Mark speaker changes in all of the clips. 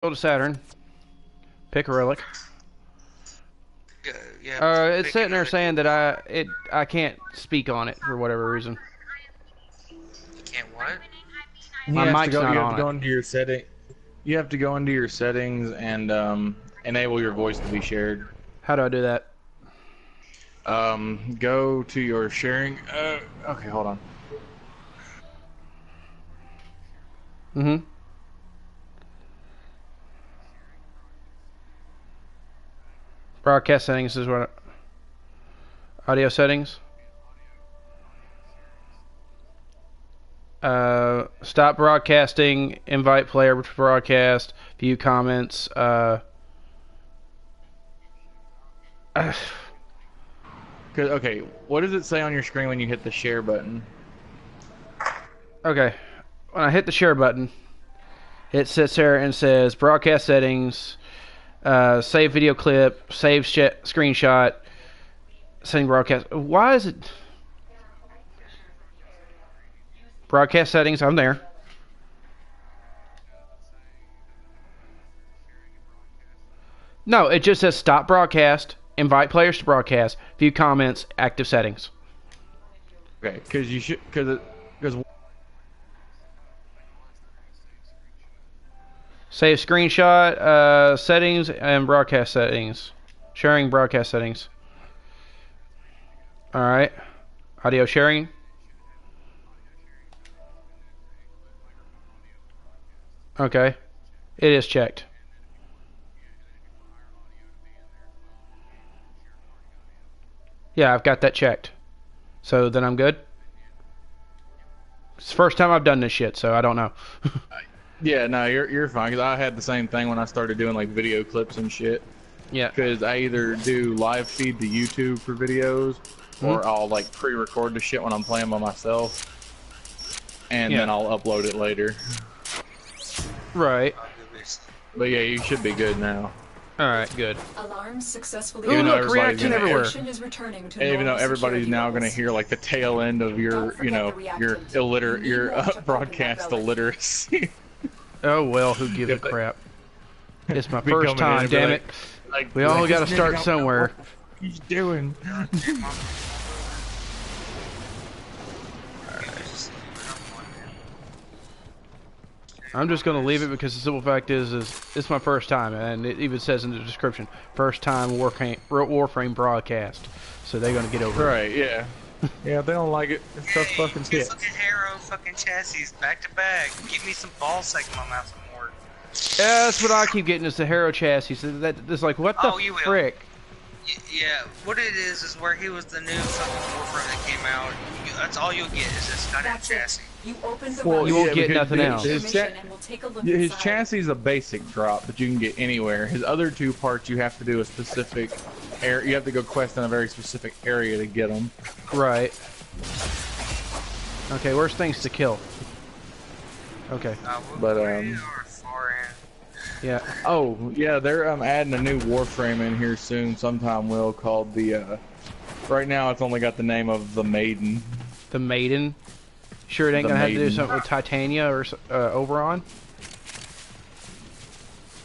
Speaker 1: Go to Saturn. Pick a relic.
Speaker 2: Yeah.
Speaker 1: It's sitting there saying that I can't speak on it for whatever reason.
Speaker 2: You can't what?
Speaker 1: My mic's not on it.
Speaker 3: You have to go into your setting. You have to go into your settings and enable your voice to be shared.
Speaker 1: How do I do that?
Speaker 3: Go to your sharing. Okay, hold on.
Speaker 1: Mm-hmm. Broadcast settings is what. Audio settings. Stop broadcasting. Invite player to broadcast. View comments.
Speaker 3: Okay, what does it say on your screen when you hit the share button?
Speaker 1: Okay, when I hit the share button, it sits there and says broadcast settings, save video clip, save screenshot, setting broadcast. Why is it broadcast settings? I'm there. No, it just says stop broadcast, invite players to broadcast, view comments, active settings.
Speaker 3: Okay, because
Speaker 1: Save screenshot, settings, and broadcast settings. Sharing broadcast settings. Alright. Audio sharing. Okay. It is checked. Yeah, I've got that checked. So then I'm good? It's the first time I've done this shit, so I don't know.
Speaker 3: yeah, no, you're fine. Because I had the same thing when I started doing like video clips and shit.
Speaker 1: Yeah.
Speaker 3: Because I either do live feed to YouTube for videos, or I'll like pre-record the shit when I'm playing by myself, and then I'll upload it later.
Speaker 1: Right.
Speaker 3: But yeah, you should be good now.
Speaker 1: Alright, good.
Speaker 4: Alarms successfully.
Speaker 1: Ooh, look, reaction everywhere.
Speaker 3: Even though everybody's now going to hear like the tail end of your, your broadcast illiteracy.
Speaker 1: Oh well, who gives a crap? It's my first time, damn it. We all got to start somewhere.
Speaker 3: What he's doing.
Speaker 1: I'm just going to leave it because the simple fact is it's my first time, and it even says in the description, first time Warframe broadcast. So they're going to get over it.
Speaker 3: Right, yeah. Yeah, if they don't like it, it's tough fucking shit.
Speaker 2: Look at Harrow fucking chassis, back to back. Give me some ball sack in my mouth some more.
Speaker 1: Yeah, that's what I keep getting is the Harrow chassis. That's like, what the frick?
Speaker 2: Yeah, what it is where he was the new fucking Warfram that came out. That's all you'll get is this goddamn chassis.
Speaker 4: You
Speaker 1: won't get nothing else.
Speaker 3: His chassis is a basic drop that you can get anywhere. His other two parts you have to do a specific area. You have to go quest in a very specific area to get them.
Speaker 1: Right. Okay, where's things to kill? Okay. Yeah.
Speaker 3: Oh, yeah, they're adding a new Warframe in here soon, sometime, Will, called the, right now it's only got the name of the Maiden.
Speaker 1: The Maiden? Sure it ain't gonna have to do something with Titania or Oberon?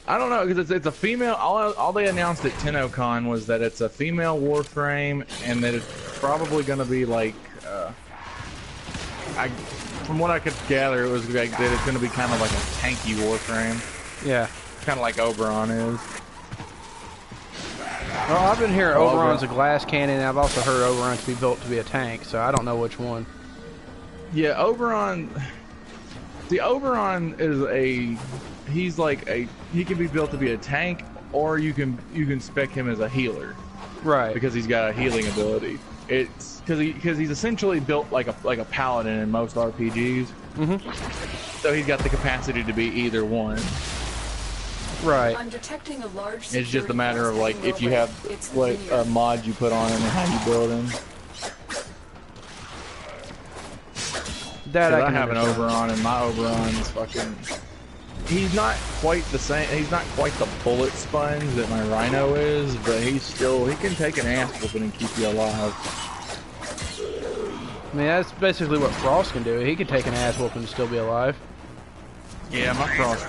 Speaker 3: I don't know, because it's a female, all they announced at TennoCon was that it's a female Warframe, and that it's probably gonna be like, from what I could gather, it was like that it's gonna be kind of like a tanky Warframe.
Speaker 1: Yeah.
Speaker 3: Kind of like Oberon is.
Speaker 1: Well, I've been hearing Oberon's a glass cannon, and I've also heard Oberon to be built to be a tank, so I don't know which one.
Speaker 3: Yeah, Oberon... The Oberon is he can be built to be a tank, or you can spec him as a healer.
Speaker 1: Right.
Speaker 3: Because he's got a healing ability. It's because he's essentially built like a paladin in most RPGs.
Speaker 1: Mm-hmm.
Speaker 3: So he's got the capacity to be either one.
Speaker 1: Right.
Speaker 4: I'm detecting a large
Speaker 3: it's just a matter of like if you have what mod you put on him and how you build him.
Speaker 1: That I
Speaker 3: have an Oberon, and my Oberon is fucking. He's not quite the same. He's not quite the bullet sponge that my Rhino is, but he can take an ass whooping and keep you alive.
Speaker 1: I mean, that's basically what Frost can do. He can take an ass whooping and still be alive.
Speaker 3: Yeah, my Frost.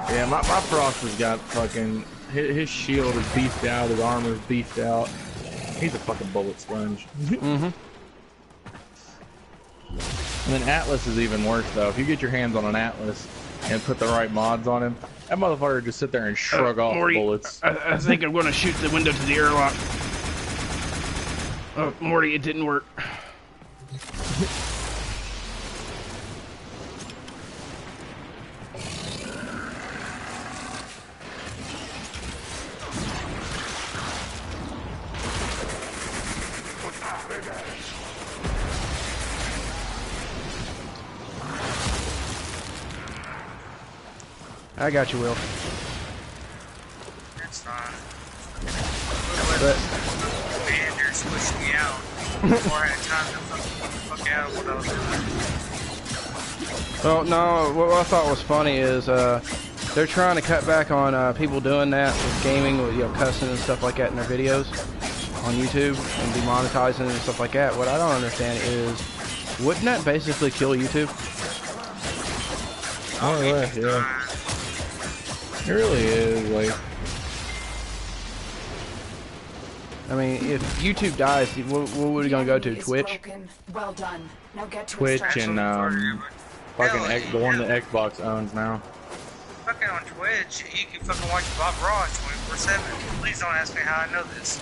Speaker 3: Yeah, my Frost has got fucking... His shield is beefed out, his armor is beefed out. He's a fucking bullet sponge.
Speaker 1: Mm-hmm.
Speaker 3: And then Atlas is even worse, though. If you get your hands on an Atlas and put the right mods on him, that motherfucker just sit there and shrug off
Speaker 1: Morty,
Speaker 3: bullets.
Speaker 1: I think I'm going to shoot the window to the airlock. Oh, Morty, it didn't work. I got you, Will.
Speaker 2: That's fine.
Speaker 1: But
Speaker 2: Commander squished me out before I had time to fuck out what I was doing.
Speaker 1: well, no. What I thought was funny is they're trying to cut back on people doing that with gaming, with cussing and stuff like that in their videos on YouTube and demonetizing and stuff like that. What I don't understand is, wouldn't that basically kill YouTube?
Speaker 3: Oh, yeah. It really is, like...
Speaker 1: I mean, if YouTube dies, what are we gonna go to? Twitch?
Speaker 4: Well done. Now get to
Speaker 3: Twitch
Speaker 4: extraction.
Speaker 3: and, fucking the one that Xbox owns now.
Speaker 2: Fucking on Twitch, you can fucking watch Bob Ross 24/7. Please don't ask me how I know this.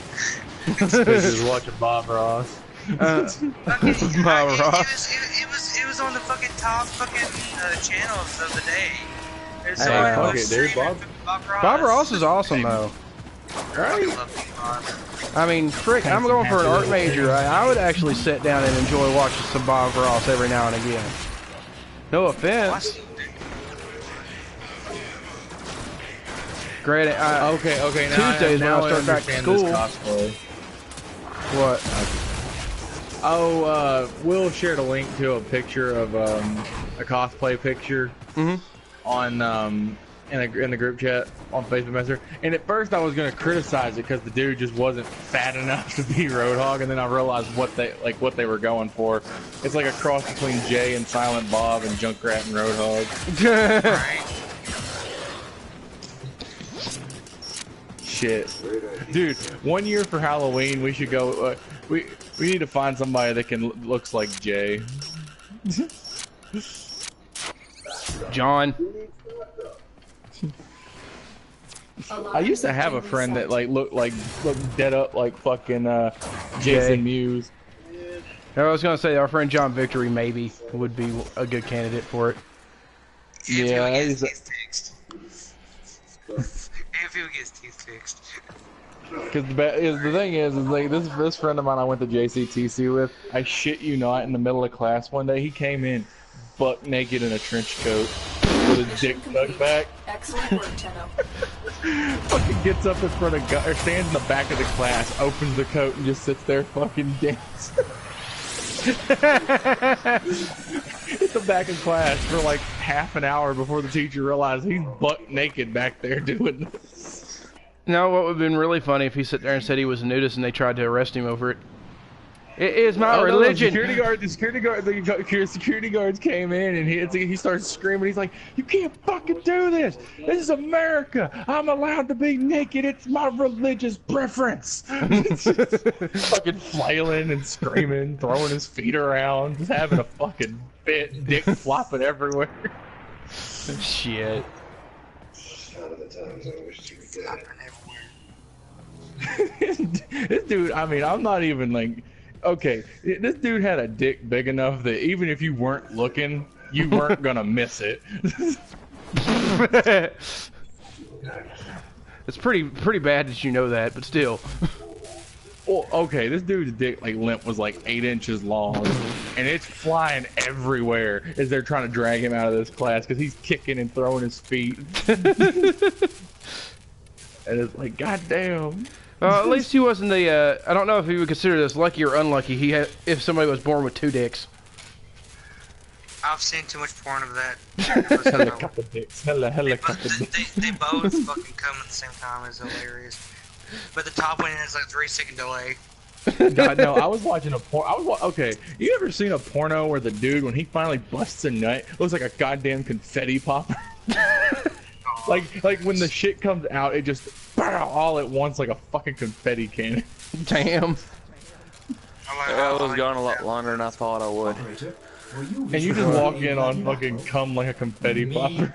Speaker 3: Just watching Bob Ross.
Speaker 2: Fucking,
Speaker 1: Bob Ross.
Speaker 2: It was on the fucking top fucking channels of the day. There's
Speaker 3: Hey,
Speaker 2: someone
Speaker 3: fuck
Speaker 2: who
Speaker 3: it,
Speaker 2: was
Speaker 3: dude,
Speaker 2: streaming
Speaker 3: Bob
Speaker 1: Bob Ross is awesome, though.
Speaker 3: Right?
Speaker 1: I mean, frick, I'm going for an art major. I would actually sit down and enjoy watching some Bob Ross every now and again. No offense. Granted,
Speaker 3: Okay, now
Speaker 1: Tuesdays when I
Speaker 3: now
Speaker 1: start back to
Speaker 3: understand this
Speaker 1: school.
Speaker 3: cosplay.
Speaker 1: What?
Speaker 3: Oh, Will shared a link to a picture of a cosplay picture on in the group chat on Facebook Messenger. And at first I was gonna criticize it because the dude just wasn't fat enough to be Roadhog, and then I realized what they were going for. It's like a cross between Jay and Silent Bob and Junkrat and Roadhog.
Speaker 2: Right.
Speaker 3: Shit, dude! 1 year for Halloween, we should go. We need to find somebody that looks like Jay.
Speaker 1: John.
Speaker 3: I used to have a friend that looked dead up like fucking Jason Mewes.
Speaker 1: I was gonna say our friend John Victory maybe would be a good candidate for it.
Speaker 3: Yeah,
Speaker 2: If he would get his teeth fixed.
Speaker 3: because the thing is like this friend of mine I went to JCTC with. I shit you not, in the middle of class one day, he came in buck naked in a trench coat with his dick tucked back.
Speaker 4: Excellent work, Tenno.
Speaker 3: Fucking gets up in front of or stands in the back of the class, opens the coat, and just sits there fucking dancing. At the back of class for like half an hour before the teacher realized he's buck naked back there doing this.
Speaker 1: No, what would have been really funny if he sat there and said he was a nudist and they tried to arrest him over it. It is my religion.
Speaker 3: The security guards came in and he started screaming. He's like, "You can't fucking do this. This is America. I'm allowed to be naked. It's my religious preference." Fucking flailing and screaming, throwing his feet around, just having a fucking fit, dick flopping everywhere.
Speaker 1: Shit.
Speaker 5: Out of the times I wish to be dead.
Speaker 3: This dude, I mean, I'm not even like, okay, this dude had a dick big enough that even if you weren't looking, you weren't gonna miss it.
Speaker 1: It's pretty bad that you know that, but still.
Speaker 3: Well, okay, this dude's dick limp was like 8 inches long, and it's flying everywhere as they're trying to drag him out of this class because he's kicking and throwing his feet. And it's like, goddamn.
Speaker 1: At least he wasn't the. I don't know if he would consider this lucky or unlucky. If somebody was born with 2 dicks.
Speaker 2: I've seen too much porn of that.
Speaker 3: Helicopter dicks. Helicopter dicks.
Speaker 2: They both fucking come at the same time. It's hilarious. But the top one has like a 3-second delay.
Speaker 3: God, no, I was watching a porn. Okay, you ever seen a porno where the dude, when he finally busts a nut, looks like a goddamn confetti popper?
Speaker 2: Oh,
Speaker 3: Like when the shit comes out, it just all at once like a fucking confetti cannon.
Speaker 1: Damn.
Speaker 6: I was gone a lot longer than I thought I would.
Speaker 3: And you just walk in on fucking cum like a confetti popper.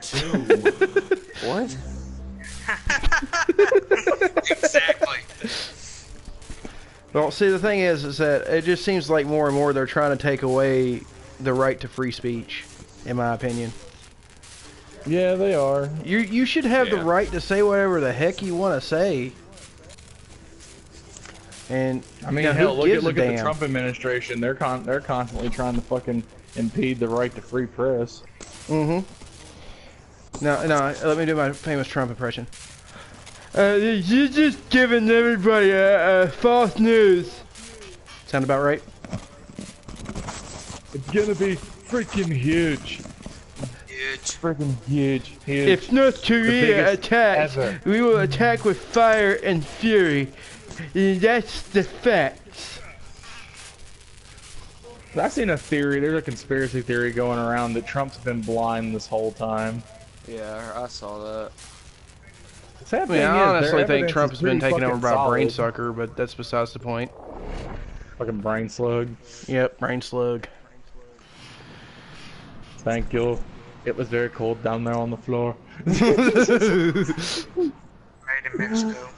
Speaker 6: What?
Speaker 2: Exactly.
Speaker 1: Well, see, the thing is that it just seems like more and more they're trying to take away the right to free speech, in my opinion.
Speaker 3: Yeah, they are.
Speaker 1: You should have the right to say whatever the heck you want to say. And
Speaker 3: I mean,
Speaker 1: you know,
Speaker 3: hell,
Speaker 1: who gives
Speaker 3: look
Speaker 1: a
Speaker 3: at the
Speaker 1: damn?
Speaker 3: Trump administration. They're constantly trying to fucking impede the right to free press.
Speaker 1: Mm-hmm. No, let me do my famous Trump impression. You're just giving everybody false news. Sound about right?
Speaker 3: It's gonna be freaking huge.
Speaker 2: Huge.
Speaker 3: Freaking huge. Huge.
Speaker 1: If North Korea
Speaker 3: biggest
Speaker 1: attacks,
Speaker 3: ever.
Speaker 1: we will attack with fire and fury. That's the facts.
Speaker 3: I've seen a theory. There's a conspiracy theory going around that Trump's been blind this whole time.
Speaker 6: Yeah, I saw that.
Speaker 3: The sad
Speaker 1: I
Speaker 3: thing
Speaker 1: mean, I
Speaker 3: is,
Speaker 1: honestly
Speaker 3: their
Speaker 1: think
Speaker 3: evidence
Speaker 1: Trump
Speaker 3: is
Speaker 1: has been
Speaker 3: pretty
Speaker 1: taken over
Speaker 3: fucking
Speaker 1: by a brain
Speaker 3: solid.
Speaker 1: sucker, but that's besides the point.
Speaker 3: Fucking brain slug.
Speaker 1: Yep, brain slug.
Speaker 3: Thank you. It was very cold down there on the floor.
Speaker 2: Made in Mexico.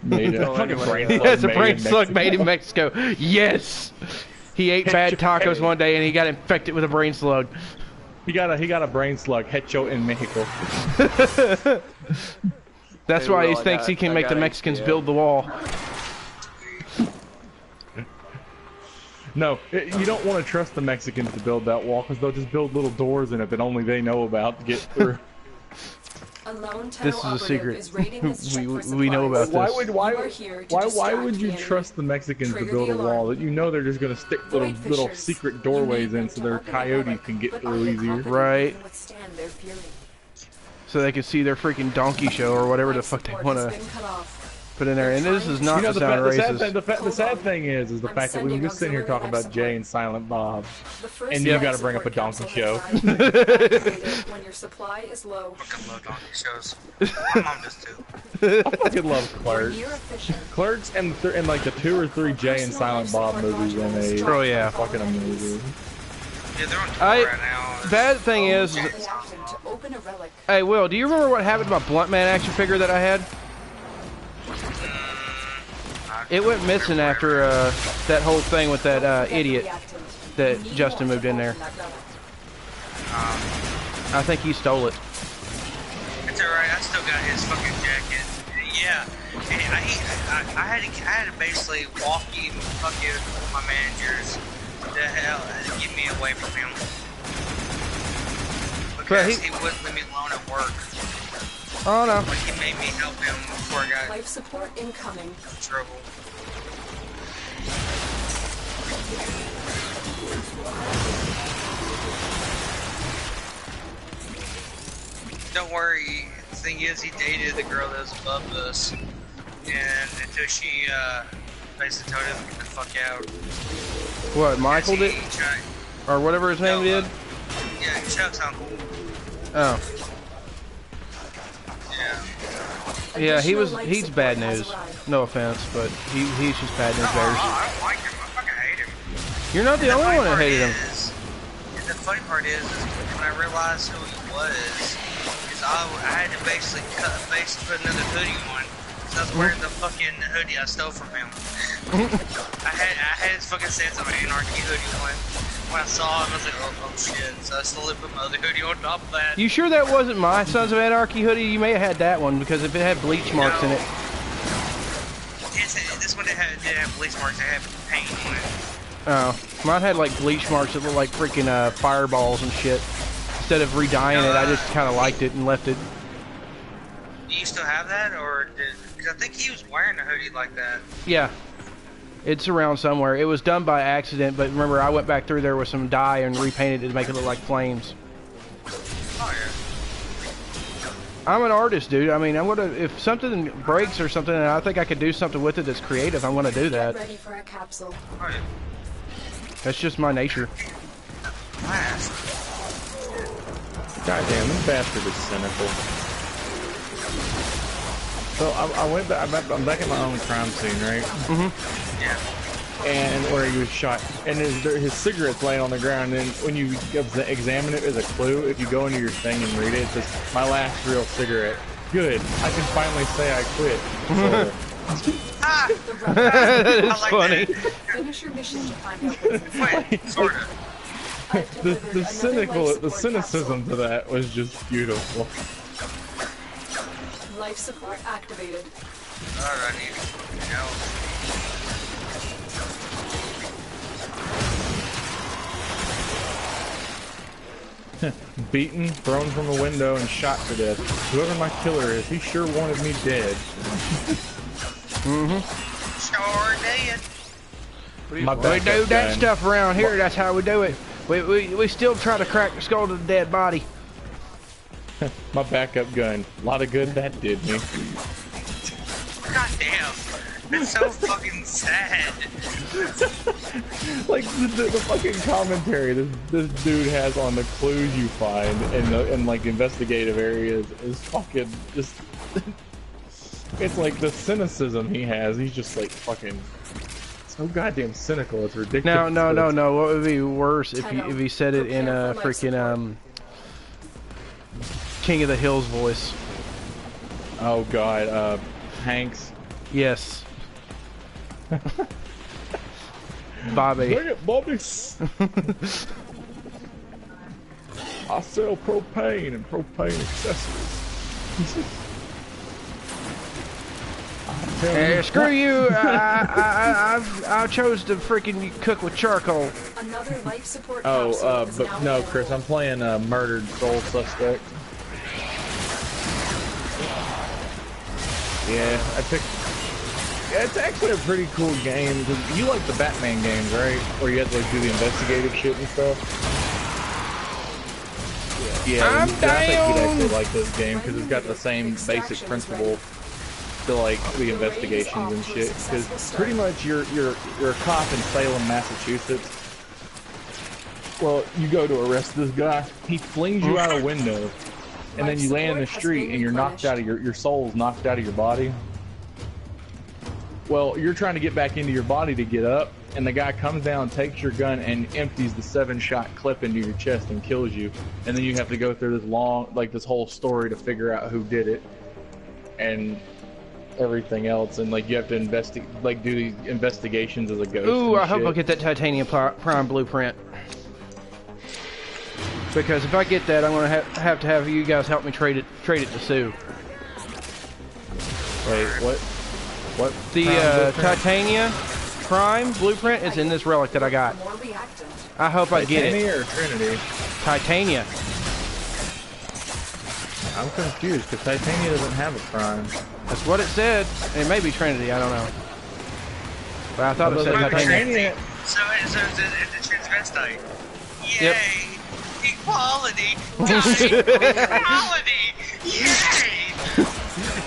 Speaker 3: Made a
Speaker 6: Oh,
Speaker 3: fucking
Speaker 6: anyway,
Speaker 3: brain
Speaker 6: yeah.
Speaker 3: slug.
Speaker 1: Yes, a
Speaker 3: made
Speaker 1: brain
Speaker 3: in
Speaker 1: slug
Speaker 3: Mexico.
Speaker 1: made in Mexico. Yes! He ate bad tacos one day and he got infected with a brain slug.
Speaker 3: He got a brain slug. Hecho in Mexico.
Speaker 1: That's
Speaker 6: Hey,
Speaker 1: why
Speaker 6: Will,
Speaker 1: he
Speaker 6: I
Speaker 1: thinks
Speaker 6: got-
Speaker 1: he can
Speaker 6: I
Speaker 1: make the
Speaker 6: got
Speaker 1: Mexicans
Speaker 6: HBO.
Speaker 1: build the wall.
Speaker 3: No, you don't want to trust the Mexicans to build that wall because they'll just build little doors in it that only they know about to get through.
Speaker 1: This is a secret. we know about
Speaker 3: Why
Speaker 1: this.
Speaker 3: would you trust the Mexicans to build a wall that you know they're just gonna stick little secret doorways in so their coyotes can get through easier?
Speaker 1: Right. So they can see their freaking donkey show or whatever the fuck they want to put in there. And this is not
Speaker 3: You know,
Speaker 1: to sound racist.
Speaker 3: the sad thing is the fact that we were just sitting here talking about Jay and Silent Bob, and you got to bring up a donkey show.
Speaker 4: When your supply is low.
Speaker 2: Fucking love donkey shows. My mom does too.
Speaker 3: I fucking love Clerks.
Speaker 4: Near efficient.
Speaker 3: Clerks and like the 2 or 3 Jay and Silent Bob movies in a
Speaker 1: Oh yeah.
Speaker 3: fucking amazing.
Speaker 2: Yeah, they're on tour
Speaker 1: I-
Speaker 2: right now.
Speaker 1: Bad thing is,
Speaker 4: Reacting to open a relic.
Speaker 1: hey Will, do you remember what happened to my Blunt Man action figure that I had? It went missing after that whole thing with that idiot that Justin moved in there. I think he stole it.
Speaker 2: It's alright, I still got his fucking jacket. Yeah. And I had to basically walk in fucking my managers to hell to get me away from him. Because he wouldn't leave me alone at work.
Speaker 1: Oh no.
Speaker 2: Like he made me help him before I got
Speaker 4: Life support incoming.
Speaker 2: in trouble. Don't worry, the thing is he dated the girl that was above us. And until she basically told him to get the fuck out.
Speaker 1: What, Michael did?
Speaker 2: He tried-
Speaker 1: Or whatever his name did?
Speaker 2: Yeah, Chuck's uncle.
Speaker 1: Oh.
Speaker 2: Yeah.
Speaker 1: Yeah, he's bad news. No offense, but he's just bad news bears.
Speaker 2: I don't like him. I fucking hate him.
Speaker 1: You're not the only one that hated him.
Speaker 2: The funny part is when I realized who he was, is I had to basically put another hoodie on. So I was wearing the fucking hoodie I stole from him. I had his fucking Sense of Anarchy hoodie on. When I saw him, I was like, oh shit. So I slowly put my other hoodie on top of that.
Speaker 1: You sure that wasn't my Sons of Anarchy hoodie? You may have had that one, because if it had bleach marks in it.
Speaker 2: This one didn't have bleach marks, it had paint on it.
Speaker 1: Oh. Mine had like bleach marks that looked like freaking fireballs and shit. Instead of re-dyeing it, I just kind of liked it and left it.
Speaker 2: Do you still have that, or did? Because I think he was wearing a hoodie like that.
Speaker 1: Yeah. It's around somewhere. It was done by accident, but remember I went back through there with some dye and repainted it to make it look like flames.
Speaker 2: Oh yeah.
Speaker 1: I'm an artist, dude. I mean, if something breaks or something and I think I could do something with it that's creative, I'm gonna do that.
Speaker 4: Ready for a capsule.
Speaker 2: Oh yeah.
Speaker 1: That's just my nature.
Speaker 2: Last.
Speaker 3: Goddamn, this bastard is cynical. So I went back. I'm back at my own crime scene, right?
Speaker 2: Mm-hmm. Yeah.
Speaker 3: And where he was shot, and his cigarette's laying on the ground. And when you examine it as a clue, if you go into your thing and read it, it says, "My last real cigarette." Good. I can finally say I quit.
Speaker 1: That is funny.
Speaker 4: Finish your mission to find out what's inside.
Speaker 2: Wait, sort of.
Speaker 3: The cynicism to that was just beautiful.
Speaker 4: Life support activated.
Speaker 2: Alright, I need to go.
Speaker 3: Beaten, thrown from a window, and shot to death. Whoever my killer is, he sure wanted me dead.
Speaker 2: Sure did.
Speaker 3: My
Speaker 1: We do
Speaker 3: backup
Speaker 1: that
Speaker 3: gun.
Speaker 1: stuff around here. That's how we do it. We still try to crack the skull to the dead body.
Speaker 3: My backup gun. A lot of good that did me.
Speaker 2: God damn. It's so fucking sad.
Speaker 3: Like the fucking commentary this dude has on the clues you find in like investigative areas is fucking just. It's like the cynicism he has. He's just like fucking so goddamn cynical. It's ridiculous.
Speaker 1: No. What would be worse if he said it in a freaking King of the Hills voice?
Speaker 3: Oh god, Hanks.
Speaker 1: Yes. Bobby.
Speaker 3: Bring it, Bobby. I sell propane and propane accessories.
Speaker 1: Hey, screw you! I chose to freaking cook with charcoal.
Speaker 4: Another life support
Speaker 3: Oh,
Speaker 4: capsule is now
Speaker 3: but no,
Speaker 4: available.
Speaker 3: Chris, I'm playing Murdered Soul Suspect. Yeah, I picked. Yeah, it's actually a pretty cool game. Cause you like the Batman games, right? Where you have to like do the investigative shit and stuff. Yeah,
Speaker 1: I'm
Speaker 3: I think you'd actually
Speaker 1: down.
Speaker 3: like this game because it's got the same basic principle to like the investigations and shit. Because pretty much you're a cop in Salem, Massachusetts. Well, you go to arrest this guy. He flings you out a window, and then you land in the street, and you're knocked out of your soul's knocked out of your body. Well, you're trying to get back into your body to get up, and the guy comes down, takes your gun, and empties the 7-shot clip into your chest and kills you. And then you have to go through this this whole story to figure out who did it, and everything else. And like you have to do these investigations as a ghost.
Speaker 1: Ooh,
Speaker 3: and
Speaker 1: I hope
Speaker 3: shit.
Speaker 1: I get that Titanium Prime blueprint. Because if I get that, I'm gonna have to have you guys help me trade it to Sue.
Speaker 3: Wait, what? What?
Speaker 1: The
Speaker 3: Prime blueprint?
Speaker 1: Titania Prime blueprint is in this relic that I got.
Speaker 4: More reactant.
Speaker 1: I hope I get
Speaker 3: Titania
Speaker 1: it.
Speaker 3: or Trinity?
Speaker 1: Titania.
Speaker 3: I'm confused because Titania doesn't have a prime.
Speaker 1: That's what it said. It may be Trinity. I don't know. But I thought it said
Speaker 3: Well,
Speaker 1: Titania.
Speaker 2: So it's a transvestite. Yay!
Speaker 1: Yep.
Speaker 2: Equality! Equality! Yay!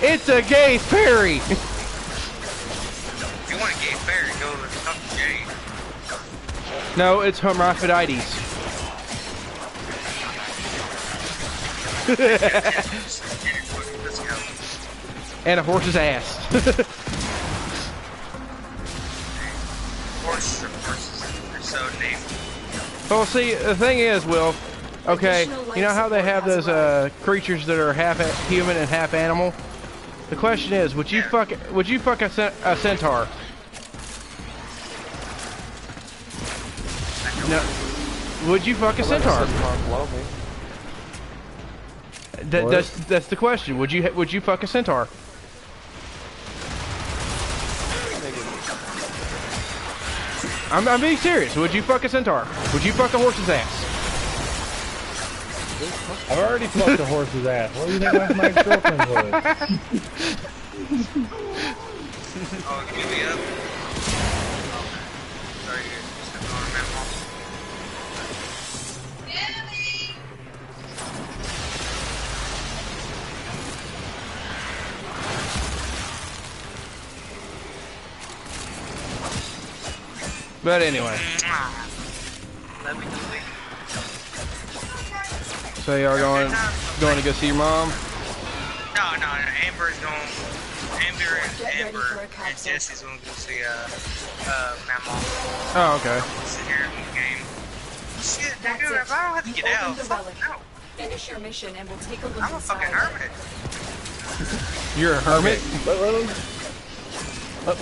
Speaker 1: It's a gay fairy.
Speaker 2: If you want a gay fairy, go to the top of Jade.
Speaker 1: No, it's hermaphrodites.
Speaker 2: Let's go.
Speaker 1: And a horse's ass.
Speaker 2: Horses, they're so neat.
Speaker 1: Well, see, the thing is, Will, okay, you know how they have those creatures that are half human and half animal? The question is, would you fuck a centaur? No. Would you fuck a centaur? That's the question. Would you fuck a centaur? I'm being serious. Would you fuck a centaur? Would you fuck a horse's ass?
Speaker 3: I've already fucked a horse's ass. What do you think my ex-girlfriend was?
Speaker 2: Oh, give me up. Sorry, you're just going to remember.
Speaker 1: But anyway,
Speaker 2: Let me do it.
Speaker 1: so y'all going to go see your mom?
Speaker 2: No, No. Amber's going. Amber
Speaker 4: Get ready for a
Speaker 2: and
Speaker 4: capsule.
Speaker 2: Jesse's going to go see Mama.
Speaker 1: Oh, okay.
Speaker 2: Sit here in the game. Shit,
Speaker 4: That's
Speaker 2: dude,
Speaker 4: it.
Speaker 2: if I don't have to
Speaker 4: You
Speaker 2: get out,
Speaker 4: opened the
Speaker 2: fuck
Speaker 4: relic.
Speaker 2: no.
Speaker 4: Finish your mission and we'll take a look
Speaker 2: I'm a
Speaker 4: inside.
Speaker 2: fucking hermit.
Speaker 1: You're a hermit?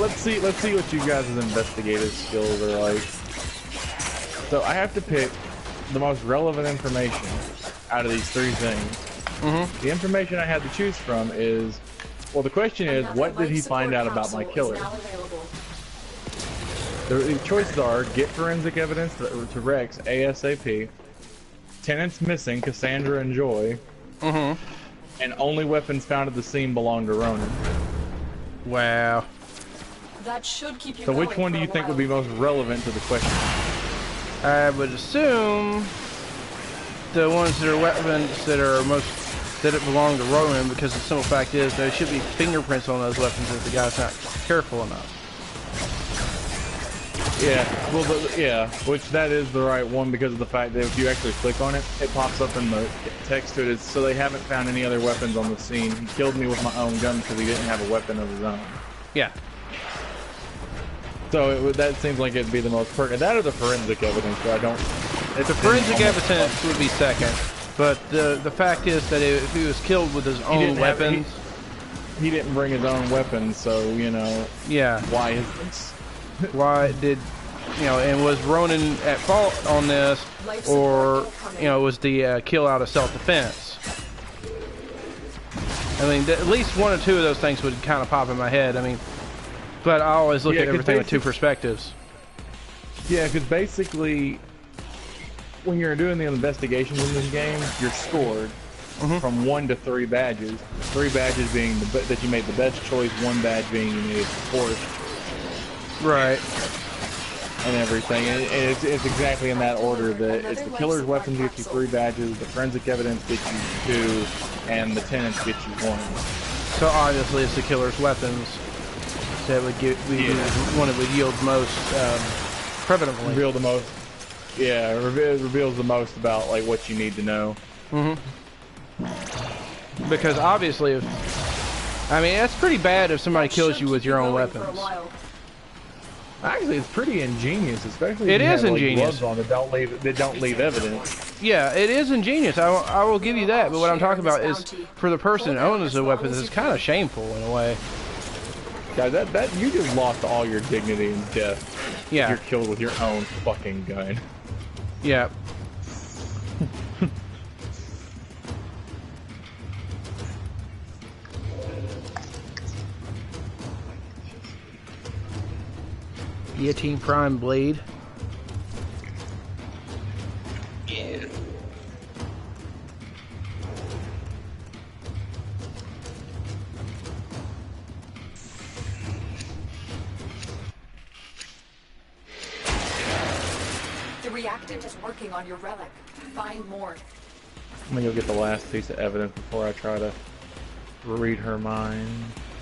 Speaker 3: Let's see what you guys' investigative skills are like. So I have to pick the most relevant information out of these three things. The information I had to choose from is, well, the question is,
Speaker 4: Another
Speaker 3: what did he
Speaker 4: life
Speaker 3: find
Speaker 4: support
Speaker 3: out about my
Speaker 4: capsule
Speaker 3: killer?
Speaker 4: is now available.
Speaker 3: The choices are get forensic evidence to Rex ASAP, tenants missing Cassandra and Joy, and only weapons found at the scene belong to Ronan.
Speaker 1: Wow.
Speaker 4: That should keep you
Speaker 3: So
Speaker 4: going
Speaker 3: which one
Speaker 4: for
Speaker 3: do
Speaker 4: a
Speaker 3: you think would
Speaker 4: while.
Speaker 3: be most relevant to the question?
Speaker 1: I would assume the ones that are weapons that are that it belong to Roman, because the simple fact is there should be fingerprints on those weapons if the guy's not careful enough.
Speaker 3: Yeah, well, which that is the right one because of the fact that if you actually click on it, it pops up in the text to it. So they haven't found any other weapons on the scene. He killed me with my own gun because he didn't have a weapon of his own.
Speaker 1: Yeah.
Speaker 3: So that seems like it'd be the most pertinent. That or the forensic evidence, but I don't.
Speaker 1: The forensic evidence would be second, but the fact is that if he was killed with his own
Speaker 3: didn't have-
Speaker 1: weapons,
Speaker 3: He didn't bring his own weapons, so you know.
Speaker 1: yeah.
Speaker 3: Why is this?
Speaker 1: Why did, and was Ronan at fault on this, or was the kill out of self-defense? I mean, at least one or two of those things would kind of pop in my head. I mean, but I always look at
Speaker 3: 'cause
Speaker 1: everything with two perspectives.
Speaker 3: Yeah, because basically, when you're doing the investigations in this game, you're scored from 1 to 3 badges. 3 badges being that you made the best choice, 1 badge being you made the worst,
Speaker 1: Right.
Speaker 3: and everything. And it's exactly in that order. That it's the killer's weapons get you 3 badges, the forensic evidence gets you 2, and the tenants get you 1.
Speaker 1: So obviously it's the killer's weapons that would one that would yield most prevalently.
Speaker 3: Reveal the most. Yeah, reveals the most about like what you need to know.
Speaker 1: Because obviously, that's pretty bad if somebody
Speaker 4: That
Speaker 1: kills
Speaker 4: should
Speaker 1: you with
Speaker 4: keep
Speaker 1: your own
Speaker 4: going for a
Speaker 1: weapons.
Speaker 4: while.
Speaker 3: Actually, it's pretty ingenious, especially if
Speaker 1: It
Speaker 3: you
Speaker 1: is
Speaker 3: have, like,
Speaker 1: ingenious.
Speaker 3: gloves on that don't leave evidence.
Speaker 1: Yeah, it is ingenious. I will give you that. But what I'm talking about is for the person that owns the weapons, it's kind of shameful in a way.
Speaker 3: Guys, that you just lost all your dignity and death.
Speaker 1: Yeah.
Speaker 3: You're killed with your own fucking gun.
Speaker 1: Yeah. Guillotine Prime Blade.
Speaker 2: Yeah.
Speaker 4: The reactant is working on your relic. Find more.
Speaker 3: I'm gonna go get the last piece of evidence before I try to read her mind.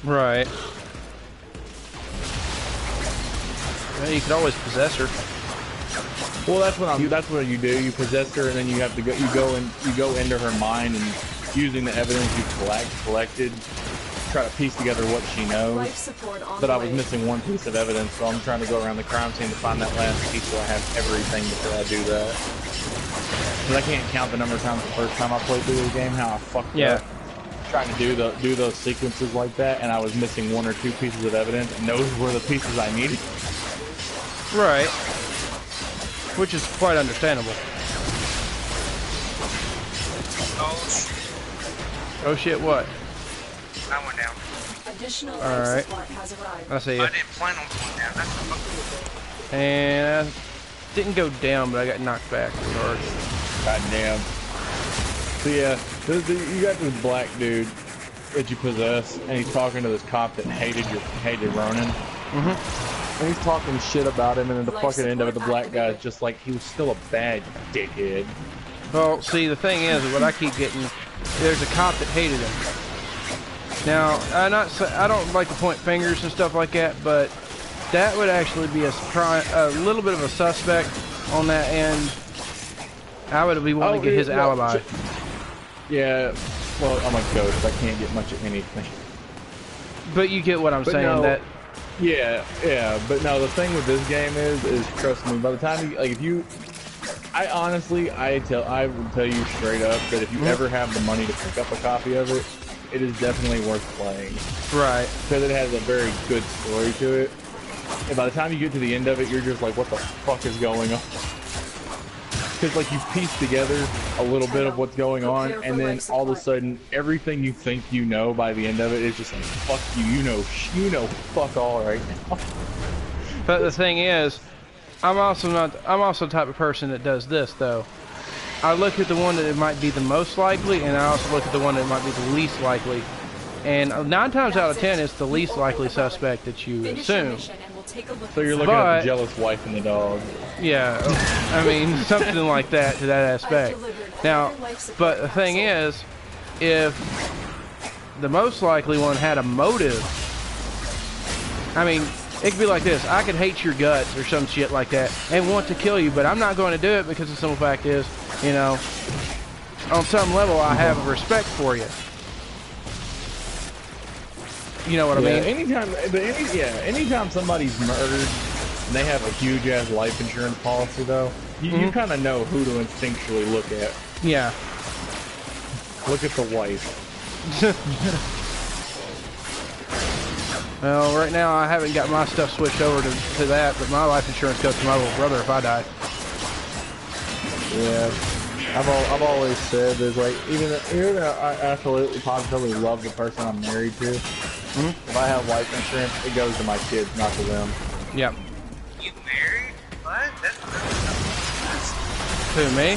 Speaker 1: Right. Well, you could always possess her.
Speaker 3: Well, that's what you do. You possess her, and then you have to go. You go into her mind, and using the evidence you've collected, try to piece together what she knows.
Speaker 4: Life support on
Speaker 3: But
Speaker 4: the
Speaker 3: I was
Speaker 4: way.
Speaker 3: missing one piece of evidence, so I'm trying to go around the crime scene to find that last piece so I have everything before I do that. Because I can't count the number of times the first time I played through the game, how I fucked up trying to do those sequences like that, and I was missing 1 or 2 pieces of evidence, and those were the pieces I needed.
Speaker 1: Right. Which is quite understandable.
Speaker 2: Oh shit.
Speaker 1: Oh shit, what?
Speaker 2: I went down.
Speaker 4: Additional
Speaker 1: All
Speaker 4: life
Speaker 1: right.
Speaker 4: support has arrived.
Speaker 1: I see
Speaker 2: I
Speaker 1: ya.
Speaker 2: didn't plan on going down. That's the fuck.
Speaker 1: And I didn't go down, but I got knocked back pretty hard.
Speaker 3: God damn. So yeah, you got this black dude that you possess, and he's talking to this cop that hated Ronan. And he's talking shit about him, and then the
Speaker 4: Life
Speaker 3: fucking end of it, the
Speaker 4: support
Speaker 3: black guy's
Speaker 4: activated.
Speaker 3: just like, he was still a bad dickhead.
Speaker 1: Well, see, the thing is, what I keep getting, there's a cop that hated him. Now, I don't like to point fingers and stuff like that, but that would actually be a little bit of a suspect on that end. I would be wanting to get his alibi.
Speaker 3: Yeah, well, I'm a ghost. I can't get much of anything.
Speaker 1: But you get what I'm saying.
Speaker 3: No,
Speaker 1: that
Speaker 3: yeah. But no, the thing with this game is trust me. By the time you like, if you, I honestly, I would tell you straight up that if you ever have the money to pick up a copy of it, it is definitely worth playing.
Speaker 1: right.
Speaker 3: Because it has a very good story to it. And by the time you get to the end of it, you're just like, what the fuck is going on? Because like you piece together a little bit of what's going on, and then all of a sudden, everything you think you know by the end of it is just like, fuck you, you know fuck all right now.
Speaker 1: But the thing is, I'm also the type of person that does this though. I look at the one that it might be the most likely, and I also look at the one that might be the least likely. And 9 times out of 10, it's the least likely suspect that you assume.
Speaker 3: So you're looking at the jealous wife and the dog.
Speaker 1: Yeah, I mean, something like that to that aspect. Now, but the thing is, if the most likely one had a motive, I mean, it could be like this. I could hate your guts or some shit like that and want to kill you, but I'm not going to do it because the simple fact is, you know, on some level I have a respect for you. You know what I mean?
Speaker 3: Anytime somebody's murdered and they have a huge ass life insurance policy, though, you kind of know who to instinctually look at.
Speaker 1: Yeah.
Speaker 3: Look at the wife.
Speaker 1: Well, right now I haven't got my stuff switched over to that, but my life insurance goes to my little brother if I die.
Speaker 3: Yeah, I've always said there's like even though I absolutely positively love the person I'm married to. If I have life insurance, it goes to my kids, not to them.
Speaker 1: Yep.
Speaker 2: You married? What?
Speaker 1: To me?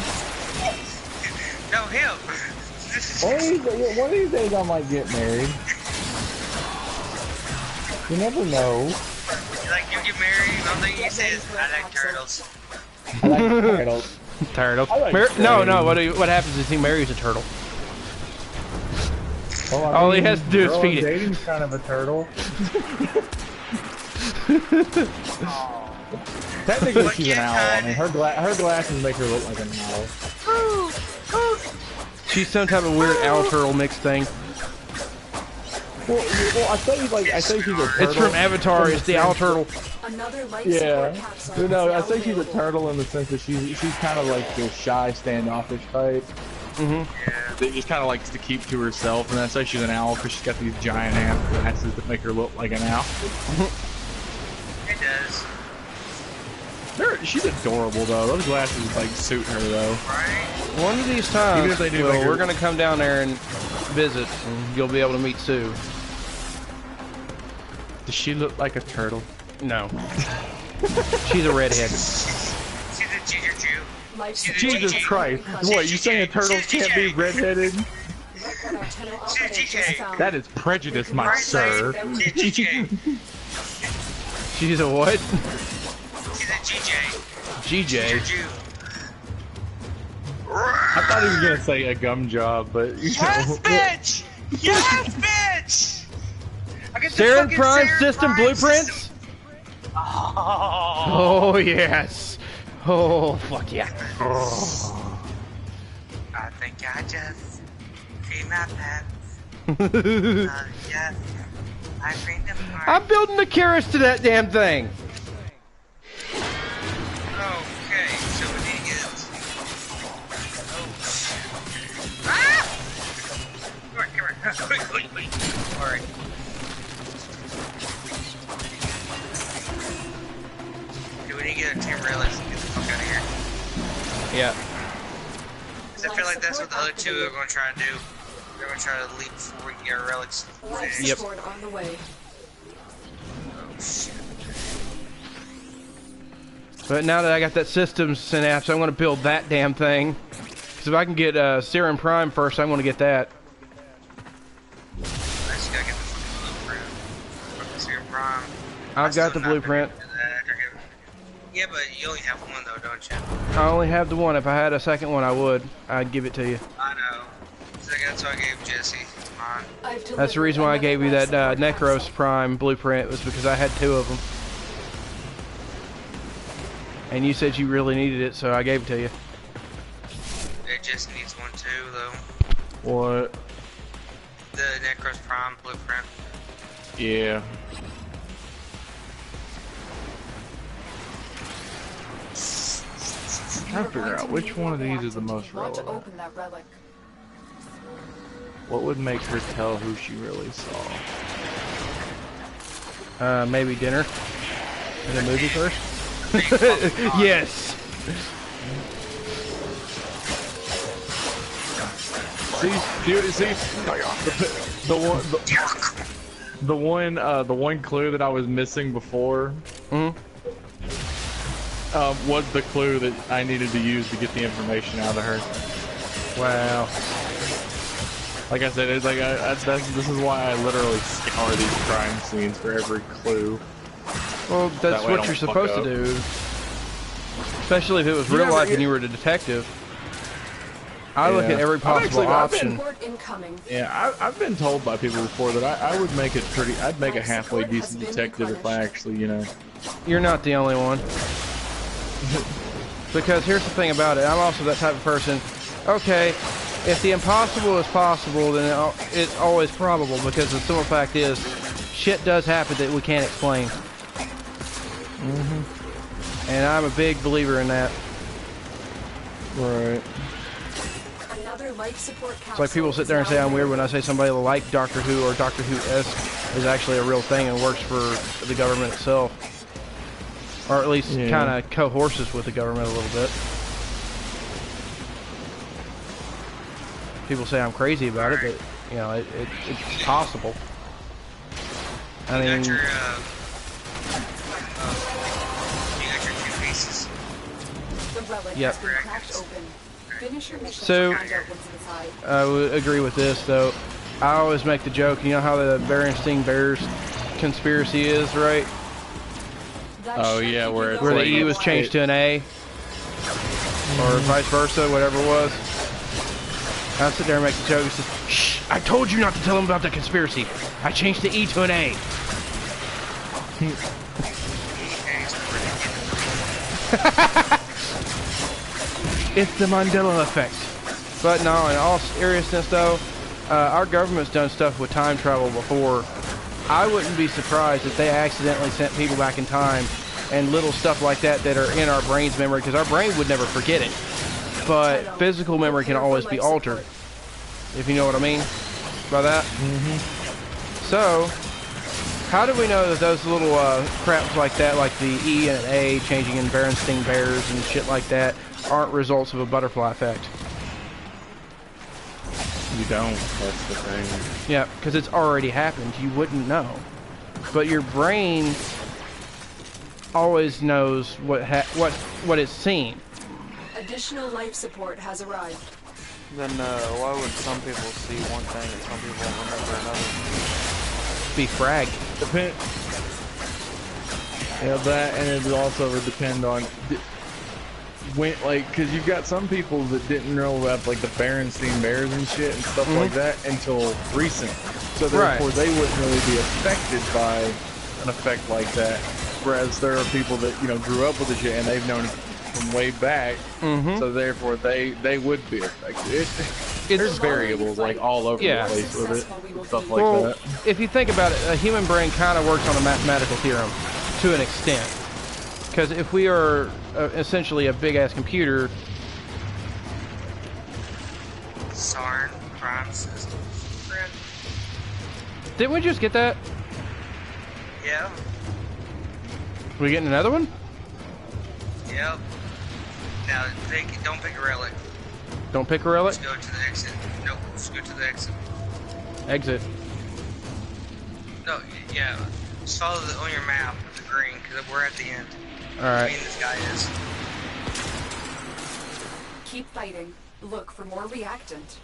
Speaker 2: No, him.
Speaker 3: One of these days I might get married. You never know.
Speaker 2: Like you get married, one thing you say is, I like turtles.
Speaker 3: I like turtles.
Speaker 1: Turtle.
Speaker 3: I like
Speaker 1: No. What happens is he marries a turtle.
Speaker 3: Well,
Speaker 1: All he has to do is feed it.
Speaker 3: Dating's kind of a turtle. Technically, she's an owl. I mean, her glasses make her look like an owl.
Speaker 1: She's some type of weird owl turtle mixed thing.
Speaker 3: Well, I say she's a turtle.
Speaker 1: It's from Avatar. It's the owl turtle.
Speaker 3: Yeah. No, I say she's a turtle in the sense that she's kind of like the shy, standoffish type. That just kind of likes to keep to herself, and I say she's an owl because she's got these giant ass glasses that make her look like an owl.
Speaker 2: It does.
Speaker 3: She's adorable though. Those glasses like suit her though.
Speaker 2: Right?
Speaker 1: One of these times,
Speaker 3: Even if they do
Speaker 1: we're gonna come down there and visit, and you'll be able to meet Sue.
Speaker 3: Does she look like a turtle?
Speaker 1: No. She's a redhead.
Speaker 2: She's a ginger Jew.
Speaker 3: Jesus Christ! What, you saying turtles can't be redheaded? That is prejudice, my sir.
Speaker 1: She's a what?
Speaker 2: She's a GJ.
Speaker 1: GJ.
Speaker 2: Ginger Jew.
Speaker 3: I thought he was gonna say a gum job, but you
Speaker 2: Yes, bitch! Yes, bitch! I get the
Speaker 1: Saren
Speaker 2: fucking
Speaker 1: Prime
Speaker 2: Saren
Speaker 1: System
Speaker 2: Prime
Speaker 1: blueprints?
Speaker 2: System. Oh.
Speaker 1: Oh yes. Oh fuck yeah.
Speaker 2: I think I just see my pets. Yes, I bring them home.
Speaker 1: I'm building the carrots to that damn thing.
Speaker 2: Okay, so we need to get it. Oh shit. Ah! Come here. Quick. Alright. Do we need to get a team relics and get the fuck out of here?
Speaker 1: Yeah.
Speaker 2: Because I feel like that's what the other two are going to try to do. They're going to try to leap before we can get our relics.
Speaker 1: Yep.
Speaker 4: On the way.
Speaker 2: Oh shit.
Speaker 1: But now that I got that system synapse, I'm going to build that damn thing. Because if I can get Saren Prime first, I'm going to get that.
Speaker 2: I just gotta get the fucking blueprint from the Serum Prime.
Speaker 1: I've got the blueprint.
Speaker 2: Yeah, but you only have one though, don't you?
Speaker 1: I only have the one. If I had a second one, I would. I'd give it to you.
Speaker 2: I know. So that's why I gave Jesse mine.
Speaker 1: That's the reason why I gave you that Necros Prime blueprint, was because I had 2 of them. And you said you really needed it, so I gave it to you.
Speaker 2: It just needs one too, though.
Speaker 3: What?
Speaker 2: The Necros Prime blueprint.
Speaker 3: Yeah. I'm trying to figure out which one of these is the most relevant.
Speaker 4: Open that relic.
Speaker 3: What would make her tell who she really saw?
Speaker 1: Maybe dinner. And a movie first. Yes.
Speaker 3: See, the one clue that I was missing before. Was the clue that I needed to use to get the information out of her.
Speaker 1: Wow.
Speaker 3: Like I said, it's like this is why I literally scour these crime scenes for every clue.
Speaker 1: Well, that's what you're supposed to do. Especially if it was real life and you were a detective. I look at every possible option.
Speaker 3: I've been told by people before that I would make it pretty. I'd make a halfway decent detective if I actually, you know.
Speaker 1: You're not the only one. Because here's the thing about it. I'm also that type of person. Okay, if the impossible is possible, then it's always probable. Because the simple fact is, shit does happen that we can't explain. And I'm a big believer in that.
Speaker 3: Right.
Speaker 4: Life support
Speaker 1: it's like people sit there and say I'm weird when I say somebody like Doctor Who or Doctor Who-esque is actually a real thing and works for the government itself. Or at least kind of co-horses with the government a little bit. People say I'm crazy about it, but, you know, it's possible. I mean...
Speaker 2: You got your 2 pieces.
Speaker 4: The relic has been cracked open.
Speaker 1: So, I would agree with this, though. I always make the joke, you know how the Berenstain Bears conspiracy is, right?
Speaker 3: Oh, yeah, where
Speaker 1: the E was changed to an A. Or vice versa, whatever it was. I sit there and make the joke, and says, shh, I told you not to tell them about the conspiracy. I changed the E to an A. It's the Mandela effect. But no, in all seriousness though, our government's done stuff with time travel before. I wouldn't be surprised if they accidentally sent people back in time and little stuff like that that are in our brain's memory, because our brain would never forget it. But physical memory can always be altered, if you know what I mean by that. So, how do we know that those little craps like that, like the E and an A changing in Berenstain Bears and shit like that, aren't results of a butterfly effect?
Speaker 3: You don't. That's the thing.
Speaker 1: Yeah, because it's already happened. You wouldn't know. But your brain always knows what it's seen.
Speaker 4: Additional life support has arrived.
Speaker 6: Then why would some people see one thing and some people won't remember another?
Speaker 1: Be frag.
Speaker 3: Depend. Yeah, that, and it also would depend on when, like, because you've got some people that didn't know about like the Berenstain Bears and shit and stuff like that until recent. So therefore, they wouldn't really be affected by an effect like that. Whereas there are people that, you know, grew up with the shit and they've known it from way back. So therefore, they would be affected. There's variables like all over the place with it, and stuff like that.
Speaker 1: If you think about it, a human brain kind of works on a mathematical theorem to an extent. Because if we are essentially a big-ass computer...
Speaker 2: SARN prime system.
Speaker 1: Didn't we just get that?
Speaker 2: Yeah.
Speaker 1: We getting another one?
Speaker 2: Yep. Now, don't pick a relic.
Speaker 1: Don't pick a relic?
Speaker 2: Just go to the exit. Nope, just go to the exit.
Speaker 1: Exit.
Speaker 2: No, yeah. Just follow on your map with the green, because we're at the end.
Speaker 1: Alright.
Speaker 2: This guy is.
Speaker 4: Keep fighting. Look for more reactant.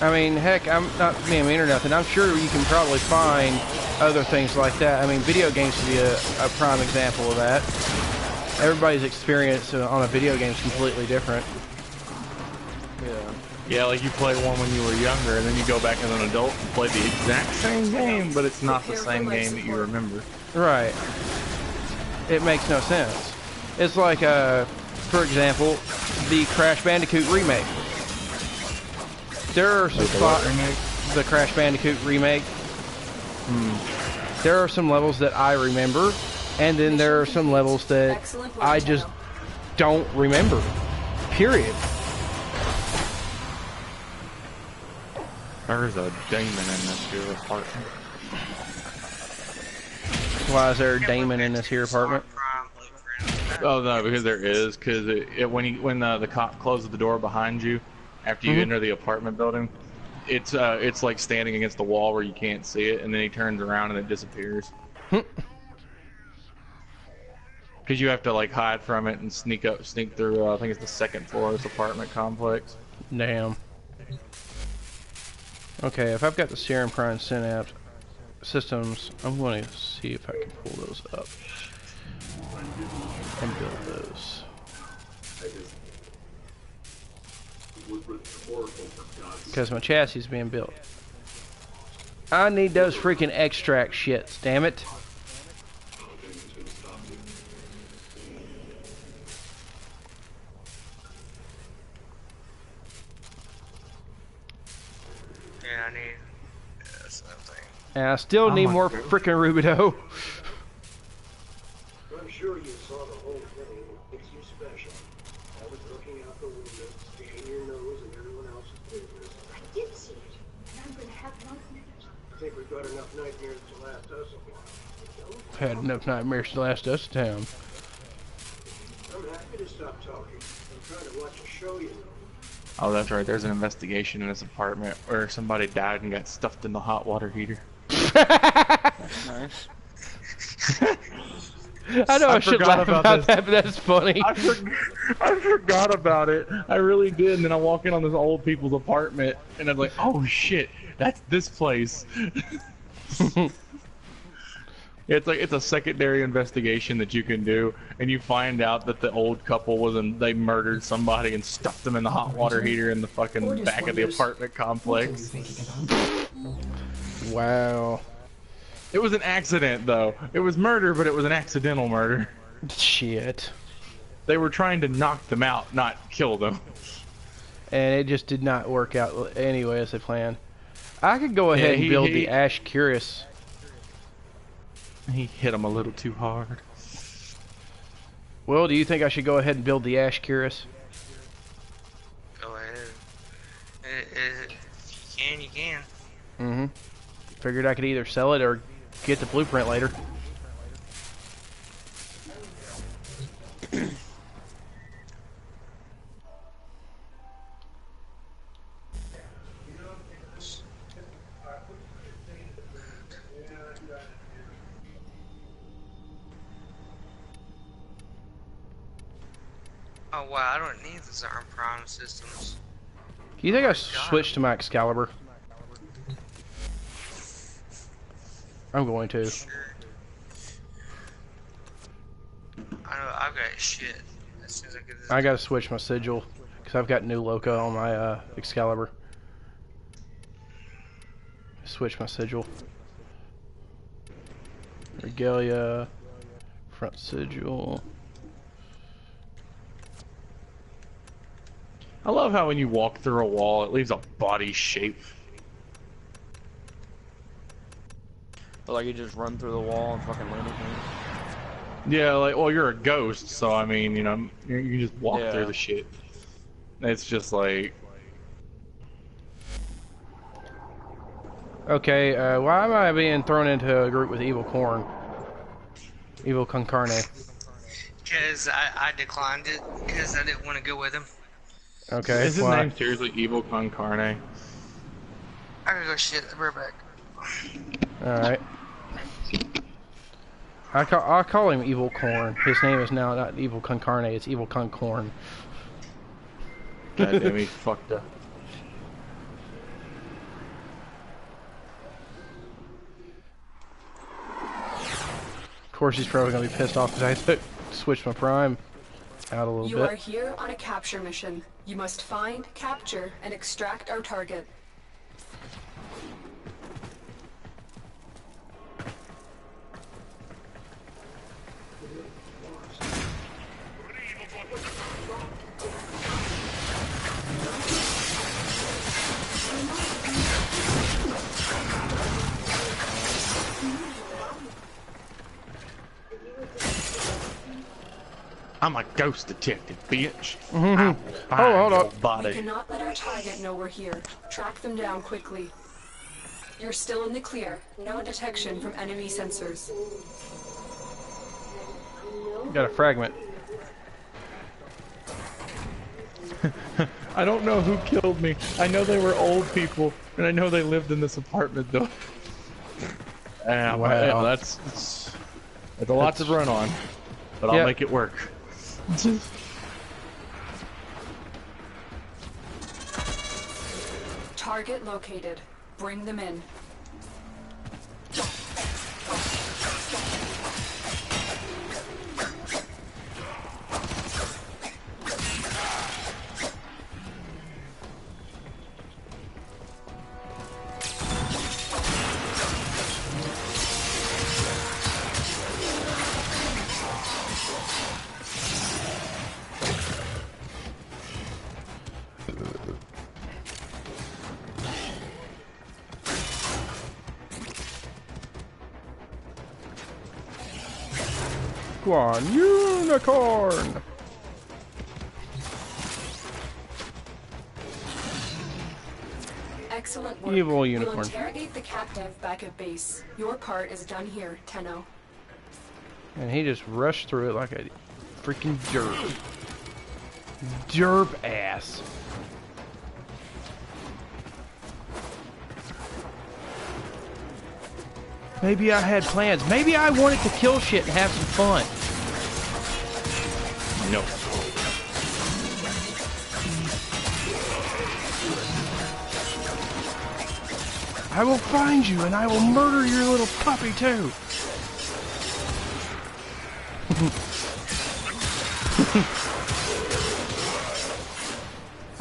Speaker 1: I mean, heck, I'm not being mean or nothing. I'm sure you can probably find other things like that. I mean, video games would be a prime example of that. Everybody's experience on a video game is completely different.
Speaker 3: Yeah, like you play one when you were younger, and then you go back as an adult and play the exact same game, but it's not the same game that you remember.
Speaker 1: Right. it makes no sense. It's like, for example, the Crash Bandicoot remake. There are some the Crash Bandicoot remake. There are some levels that I remember, and then there are some levels that I just don't remember. Period.
Speaker 3: There's a demon in this here apartment.
Speaker 1: Why is there a demon in this here apartment?
Speaker 3: Oh no, because there is. Because when the cop closes the door behind you after you enter the apartment building, it's like standing against the wall where you can't see it, and then he turns around and it disappears. Because you have to like hide from it and sneak through. I think it's the second floor of this apartment complex.
Speaker 1: Damn. Okay, if I've got the Serum Prime Synapse systems, I'm going to see if I can pull those up and build those. Because my chassis is being built. I need those freaking extract shits, damn it.
Speaker 2: Yeah, I need something.
Speaker 1: And I still need more freaking Rubido.
Speaker 5: I'm sure you saw the whole thing. It makes you special. I was looking out the window, sticking your nose in everyone else's business.
Speaker 7: I did see it. And I'm going to have nightmares.
Speaker 5: I think we've got enough nightmares to last us a while.
Speaker 1: Had enough nightmares to last us to town.
Speaker 5: I'm happy to stop talking. I'm trying to watch a show, you know.
Speaker 3: Oh, that's right. There's an investigation in this apartment where somebody died and got stuffed in the hot water heater.
Speaker 6: Nice.
Speaker 1: I know I should laugh about that, but that's funny.
Speaker 3: I forgot about it. I really did. And then I walk in on this old people's apartment, and I'm like, oh shit, that's this place. It's like it's a secondary investigation that you can do, and you find out that the old couple they murdered somebody and stuffed them in the hot water heater in the fucking back of the apartment complex.
Speaker 1: Wow.
Speaker 3: It was an accident, though. It was murder, but it was an accidental murder.
Speaker 1: Shit.
Speaker 3: They were trying to knock them out, not kill them.
Speaker 1: And it just did not work out anyway as they planned. I could go ahead and build the Ash Curious.
Speaker 3: He hit him a little too hard.
Speaker 1: Well, do you think I should go ahead and build the Ash Curious?
Speaker 2: Go ahead. If you can, you can.
Speaker 1: Mm-hmm. Figured I could either sell it or get the blueprint later.
Speaker 2: Oh wow, I don't need the Zarn Prime systems.
Speaker 1: Do you think I switched to my Excalibur? I'm going to.
Speaker 2: Sure. I know I've got shit. As soon as I get this.
Speaker 1: I gotta switch my sigil because I've got new Loca on my Excalibur. Switch my sigil. Regalia, front sigil.
Speaker 3: I love how when you walk through a wall, it leaves a body shape.
Speaker 6: Like you just run through the wall and fucking land it.
Speaker 3: Yeah, like, well, you're a ghost, so I mean, you know, you can just walk through the shit. It's just like...
Speaker 1: Okay, why am I being thrown into a group with Evil Corn? Evil Con Carne.
Speaker 2: Because I declined it because I didn't want to go with him.
Speaker 1: Okay,
Speaker 3: Is his name seriously Evil Con Carne?
Speaker 2: I gotta go shit. I'll be right back.
Speaker 1: Alright. I call him Evil Corn. His name is now not Evil Con Carne, it's Evil Con Corn.
Speaker 3: God damn, he fucked up.
Speaker 1: Of course he's probably going to be pissed off because I had to switch my prime out a little
Speaker 4: You
Speaker 1: bit.
Speaker 4: are here on a capture mission. You must find, capture, and extract our target.
Speaker 3: I'm a ghost detective, bitch.
Speaker 1: Mhm.
Speaker 3: I'll
Speaker 1: Hold
Speaker 3: find
Speaker 1: up.
Speaker 3: your body.
Speaker 4: We cannot let our target know we're here. Track them down quickly. You're still in the clear. No detection from enemy sensors.
Speaker 1: Got a fragment.
Speaker 3: I don't know who killed me. I know they were old people, and I know they lived in this apartment, though.
Speaker 1: Wow.
Speaker 3: Yeah, that's a lot to run on, but I'll make it work.
Speaker 4: Target located. Bring them in.
Speaker 1: Go on, unicorn!
Speaker 4: Excellent work.
Speaker 1: Evil unicorn.
Speaker 4: We'll interrogate the captive back at base. Your part is done here, Tenno.
Speaker 1: And he just rushed through it like a freaking derp. Derp ass. Maybe I had plans. Maybe I wanted to kill shit and have some fun.
Speaker 3: No.
Speaker 1: I will find you and I will murder your little puppy too.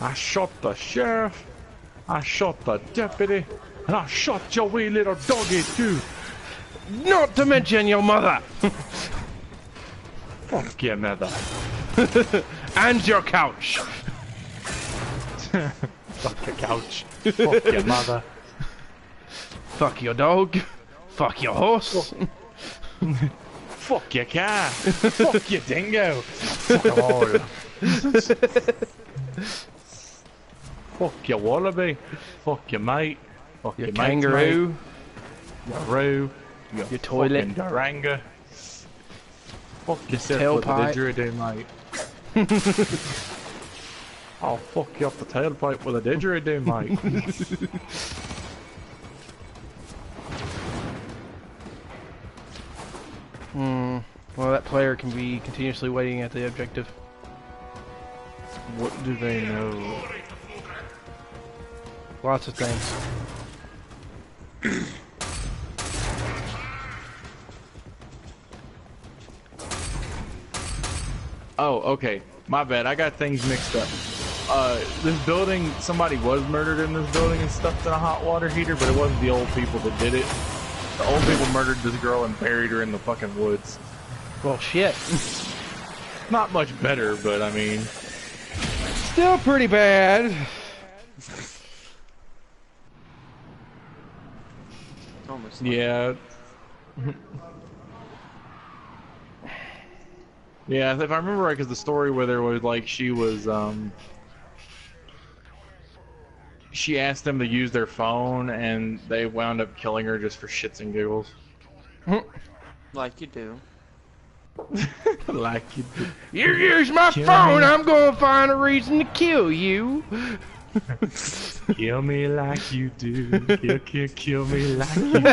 Speaker 3: I shot the sheriff, I shot the deputy, and I shot your wee little doggy too.
Speaker 1: Not to mention your mother.
Speaker 3: Fuck your mother.
Speaker 1: And your couch.
Speaker 3: Fuck your couch. Fuck your mother.
Speaker 1: Fuck your dog. Fuck your horse.
Speaker 3: Fuck your car. Fuck your dingo. Fuck 'em all. Fuck your wallaby. Fuck your mate. Fuck
Speaker 1: Your
Speaker 3: your mate's
Speaker 1: kangaroo.
Speaker 3: mate. Your roo.
Speaker 1: Your toilet.
Speaker 3: Fucking Duranga. Fuck yourself
Speaker 1: tailpipe.
Speaker 3: with a didgeridoo, mate. I'll fuck you up the tailpipe with a didgeridoo, mate.
Speaker 1: Well, that player can be continuously waiting at the objective.
Speaker 3: What do they know?
Speaker 1: Lots of things.
Speaker 3: Oh, okay. My bad. I got things mixed up. This building, somebody was murdered in this building and stuffed in a hot water heater, but it wasn't the old people that did it. The old people murdered this girl and buried her in the fucking woods.
Speaker 1: Well, shit.
Speaker 3: Not much better, but I mean...
Speaker 1: Still pretty bad.
Speaker 6: Almost.
Speaker 3: Yeah. Yeah, if I remember right, because the story where there was like she asked them to use their phone and they wound up killing her just for shits and giggles.
Speaker 6: Like you do.
Speaker 3: Like you do.
Speaker 1: You use my phone, I'm gonna find a reason to kill you.
Speaker 3: Kill me like you do. Kill me like you do.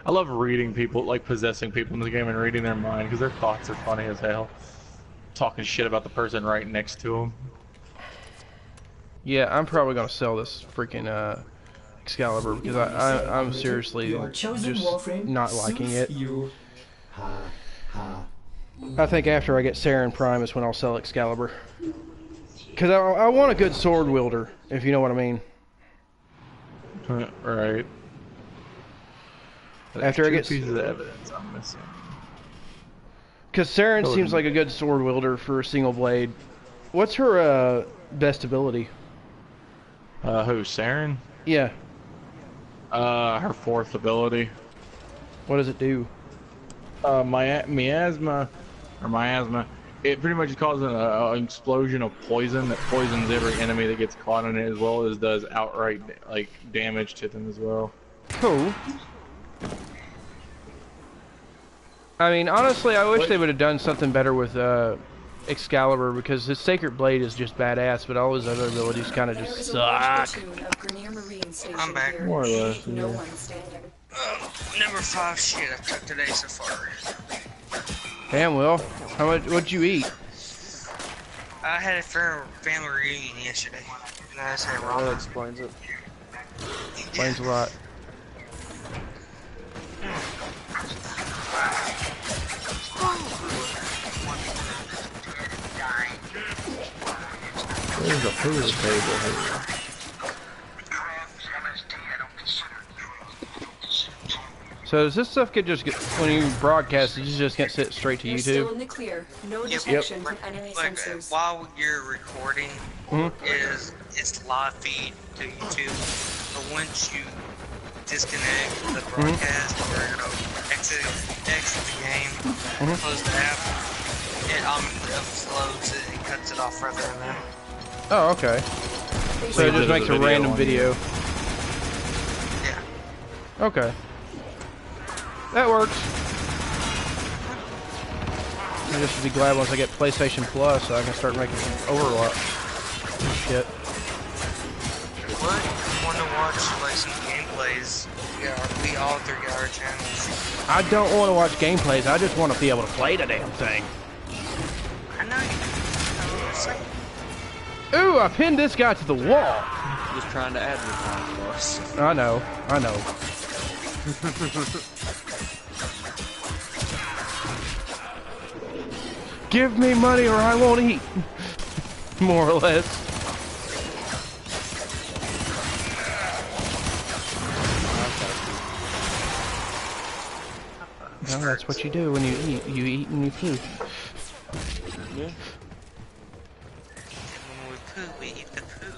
Speaker 3: I love reading people, like possessing people in the game and reading their mind, because their thoughts are funny as hell. Talking shit about the person right next to them.
Speaker 1: Yeah, I'm probably gonna sell this freaking Excalibur because I'm seriously just not liking it. I think after I get Saren Prime is when I'll sell Excalibur. Because I want a good sword wielder, if you know what I mean.
Speaker 3: Right.
Speaker 1: After I get
Speaker 3: pieces of evidence I'm missing.
Speaker 1: Because Saren seems like a good sword wielder for a single blade. What's her best ability?
Speaker 3: Who, Saren?
Speaker 1: Yeah.
Speaker 3: Her fourth ability.
Speaker 1: What does it do?
Speaker 3: Miasma, it pretty much causes an explosion of poison that poisons every enemy that gets caught in it, as well as does outright like damage to them as well.
Speaker 1: Cool. I mean, honestly, I wish they would have done something better with Excalibur, because his Sacred Blade is just badass, but all his other abilities kind of just suck.
Speaker 2: I'm back.
Speaker 3: More or less,
Speaker 4: No
Speaker 3: yeah.
Speaker 4: one standing.
Speaker 2: Number 5 shit I took today so far.
Speaker 1: Damn, Will. How much? What'd you eat?
Speaker 2: I had a family reunion yesterday, and I just had
Speaker 6: Well, that
Speaker 2: ramen.
Speaker 6: explains it.
Speaker 1: Explains a lot.
Speaker 3: There's a pool table here.
Speaker 1: So does this stuff get when you broadcast, does it just get sent straight to
Speaker 4: You're still
Speaker 1: YouTube?
Speaker 4: in the clear. No
Speaker 2: Yep.
Speaker 4: detection from enemy
Speaker 2: Like,
Speaker 4: sensors.
Speaker 2: while you're recording,
Speaker 1: Mhm.
Speaker 2: it's live feed to YouTube. But once you disconnect the broadcast or exit the game, close the app, it automatically uploads it and cuts it off further than that.
Speaker 1: Oh, okay. So it just makes a random video.
Speaker 2: Yeah.
Speaker 1: Okay. That works. I just be glad once I get PlayStation Plus so I can start making Overwatch shit.
Speaker 2: What? You want to watch like some gameplays? We all 3 got our channels.
Speaker 1: I don't want to watch gameplays, I just want to be able to play the damn thing.
Speaker 2: I know you. I'm just saying.
Speaker 1: Ooh, I pinned this guy to the wall.
Speaker 6: Just trying to advertise for us.
Speaker 1: I know. Give me money or I won't eat. More or less. Well, that's what you do when you eat. You eat and you poo.
Speaker 6: Yeah.
Speaker 2: When we poo, we eat the poo.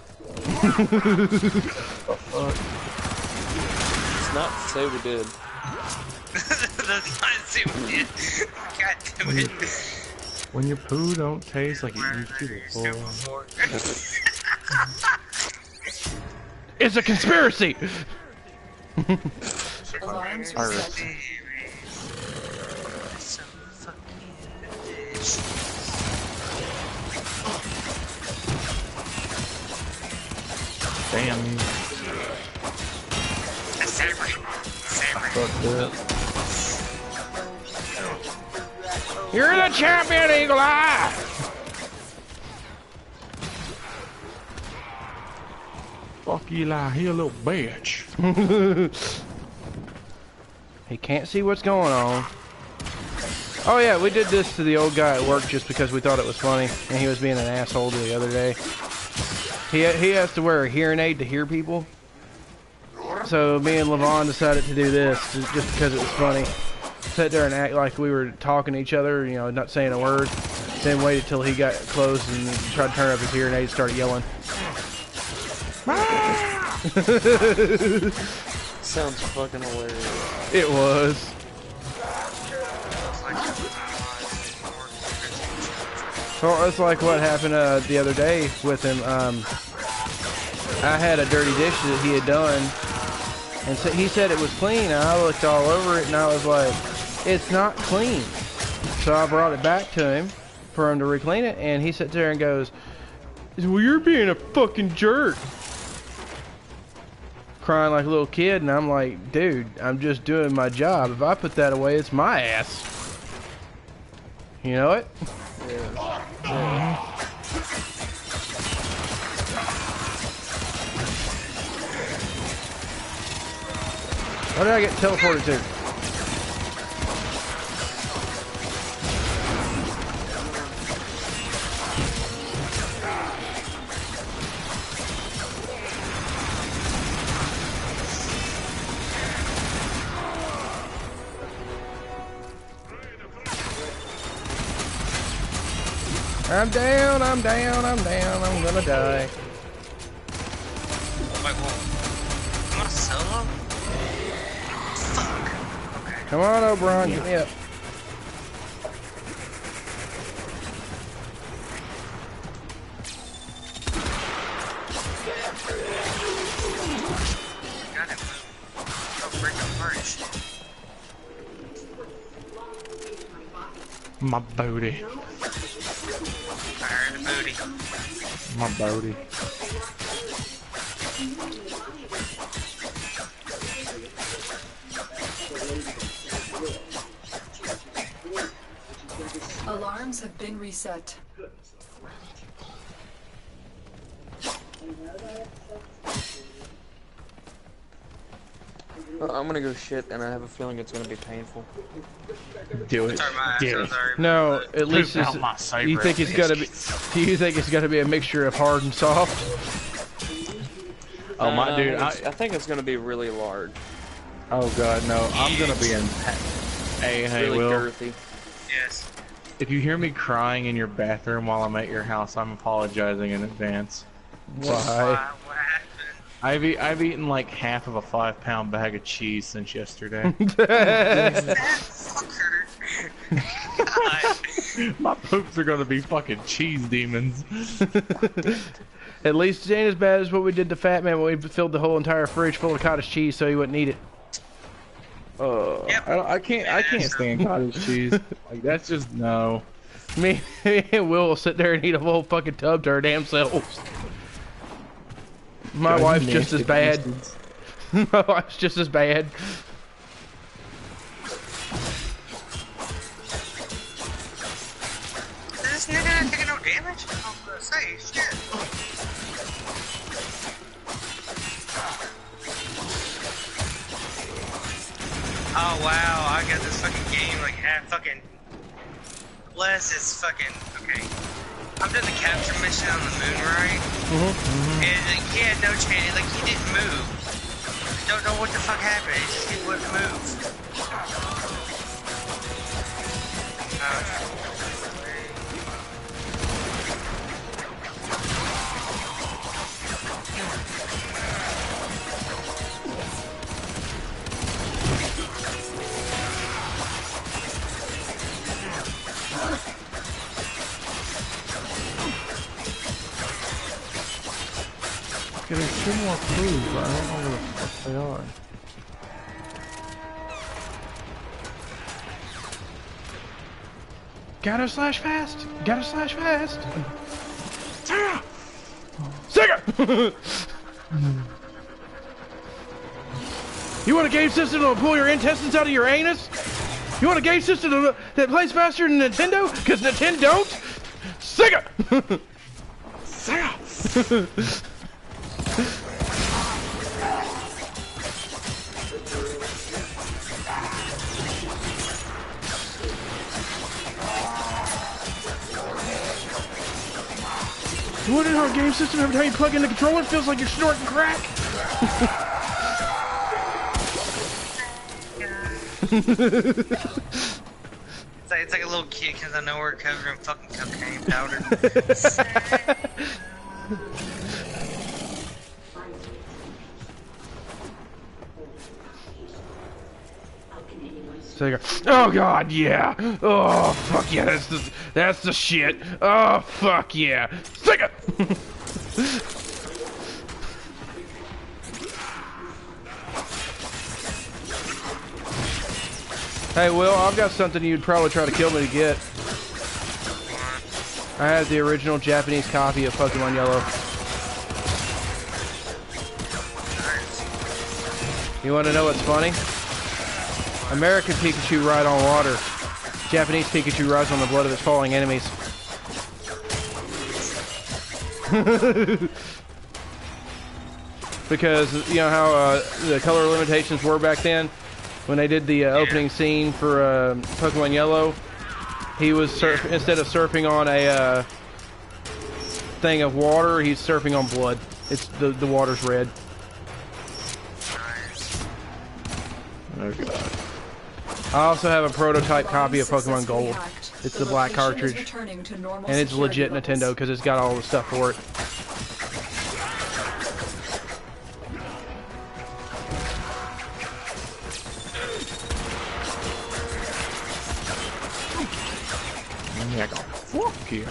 Speaker 6: It's not to say we did.
Speaker 2: That's not see what we did. God damn it.
Speaker 3: When your poo don't taste like it used to before.
Speaker 1: It's a conspiracy!
Speaker 4: Alarms
Speaker 6: Iris.
Speaker 4: reset.
Speaker 2: So fucking delicious.
Speaker 3: Damn. Fuck that.
Speaker 1: You're the champion, Eagle Eye!
Speaker 3: Fuck Eli, he a little bitch.
Speaker 1: He can't see what's going on. Oh yeah, we did this to the old guy at work just because we thought it was funny, and he was being an asshole the other day. He has to wear a hearing aid to hear people. So me and Levon decided to do this just because it was funny. Sit there and act like we were talking to each other, you know, not saying a word. Then waited till he got close and tried to turn up his hearing aid and started yelling.
Speaker 6: Sounds fucking hilarious.
Speaker 1: It was. Well, it's like what happened the other day with him. I had a dirty dish that he had done, and so he said it was clean, and I looked all over it, and I was like, it's not clean. So I brought it back to him for him to re-clean it, and he sits there and goes, well, you're being a fucking jerk. Crying like a little kid, and I'm like, dude, I'm just doing my job. If I put that away, it's my ass. You know it? Where did I get teleported to? I'm down, I'm gonna die. Come on, O'Brien, get me up.
Speaker 2: Got it. Oh, break apart and shit.
Speaker 3: My booty.
Speaker 2: Fire the booty.
Speaker 3: My booty.
Speaker 4: Alarms have been reset.
Speaker 6: I'm gonna go shit, and I have a feeling it's gonna be painful.
Speaker 3: Do it.
Speaker 2: Sorry, my ass.
Speaker 3: Do
Speaker 2: I'm
Speaker 3: it.
Speaker 2: sorry.
Speaker 1: No, at least
Speaker 3: Poop
Speaker 1: it's,
Speaker 3: out my saber
Speaker 1: you think it's gonna be. Do you think it's gonna be a mixture of hard and soft?
Speaker 3: Oh my dude,
Speaker 6: I think it's gonna be really large.
Speaker 3: oh god, no, I'm gonna be in. Hey,
Speaker 6: Really
Speaker 3: Will.
Speaker 6: girthy.
Speaker 2: Yes.
Speaker 3: If you hear me crying in your bathroom while I'm at your house, I'm apologizing in advance.
Speaker 1: Why?
Speaker 2: What happened?
Speaker 3: I've eaten like half of a 5-pound bag of cheese since yesterday.
Speaker 2: That fucker. God.
Speaker 3: My poops are gonna be fucking cheese demons.
Speaker 1: At least it ain't as bad as what we did to Fat Man when we filled the whole entire fridge full of cottage cheese so he wouldn't eat it.
Speaker 2: Yep.
Speaker 3: I can't stand cottage cheese. Like that's just no.
Speaker 1: Me and Will sit there and eat a whole fucking tub to our damn selves. My wife's just as bad. My wife's just as bad.
Speaker 2: Is this nigga not taking no damage? I was gonna say, shit. Oh wow, I got this fucking game like half fucking. Bless is fucking. Okay. I'm doing the capture mission on the moon, right? And like, he had no chance, like he didn't move. Don't know what the fuck happened, he just wouldn't move.
Speaker 3: Okay, there's 2 more crews, but I don't know where the fuck they are.
Speaker 1: Gotta slash fast. Gotta slash fast. Sega! Sega! You want a game system that'll pull your intestines out of your anus? You want a game system that plays faster than Nintendo? Because Nintendo don't? Sega! Sega! You want our game system every time you plug in the controller it feels like you're snorting crack?
Speaker 2: It's like a little kid comes out of nowhere covered in fucking cocaine powder.
Speaker 1: Sega. Oh god, yeah. Oh fuck yeah, that's the shit. Oh fuck yeah. Sega. Hey Will, I've got something you'd probably try to kill me to get. I had the original Japanese copy of Pokemon Yellow. You want to know what's funny? American Pikachu ride on water. Japanese Pikachu rides on the blood of its falling enemies. Because, you know how the color limitations were back then? When they did the opening scene for Pokemon Yellow, he was instead of surfing on a thing of water, he's surfing on blood. It's the water's red.
Speaker 3: Oh god.
Speaker 1: I also have a prototype copy of Pokemon Gold. It's the black cartridge, and it's legit Nintendo because it's got all the stuff for it.
Speaker 3: here.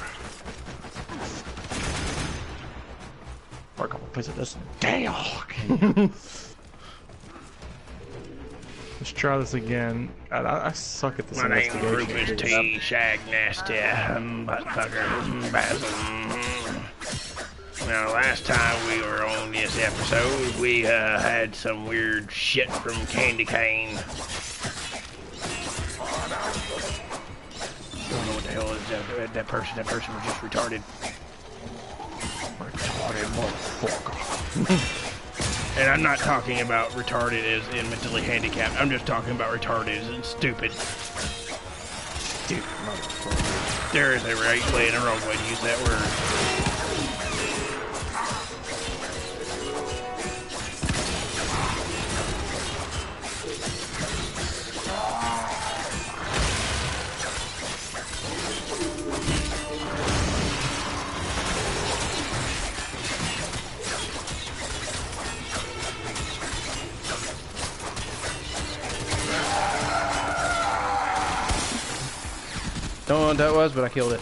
Speaker 3: Or a couple pieces of this. Damn! Okay. Let's try this again. I suck at this investigation.
Speaker 1: My name is Rufus T. Shag Nasty, motherfucker, Basil. Now, last time we were on this episode, we had some weird shit from Candy Cane. Don't know what the hell is that person. That person was just retarded. Retarded motherfucker. And I'm not talking about retarded as in mentally handicapped. I'm just talking about retarded as in stupid. Stupid motherfucker. There is a right way and a wrong way to use that word. Don't know what that was, but I killed it.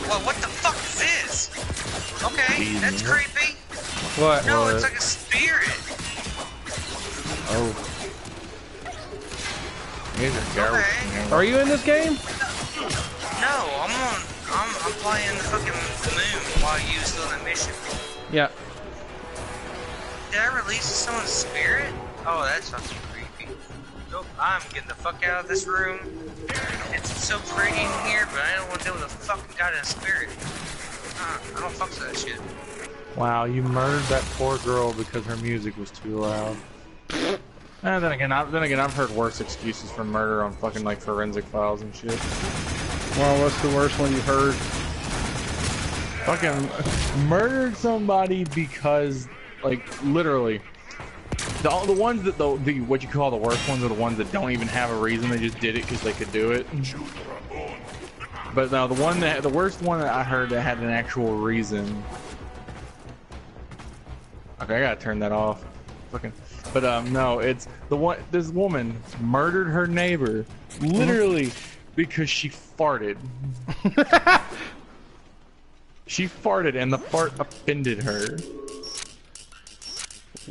Speaker 2: Well, what the fuck is this? Okay, that's creepy.
Speaker 1: What?
Speaker 2: No, it's like a spirit.
Speaker 3: Oh.
Speaker 2: Okay.
Speaker 1: Are you in this game?
Speaker 2: No, I'm playing the fucking moon while you was still in the mission.
Speaker 1: Yeah.
Speaker 2: Did I release someone's spirit? Oh, that's fucking creepy. Nope, I'm getting the fuck out of this room. It's so pretty in here, but I don't want to deal with a fucking goddamn spirit. I don't fuck with that shit.
Speaker 3: Wow, you murdered that poor girl because her music was too loud. And then again, I've heard worse excuses for murder on fucking like forensic files and shit.
Speaker 1: Well, what's the worst one you've heard?
Speaker 3: Fucking murdered somebody because, like, literally, the ones that the what you call the worst ones are the ones that don't even have a reason. They just did it because they could do it. But now the worst one that I heard that had an actual reason. Okay, I gotta turn that off. Fucking. But no, it's the one. This woman murdered her neighbor literally because she farted. She farted, and the fart offended her.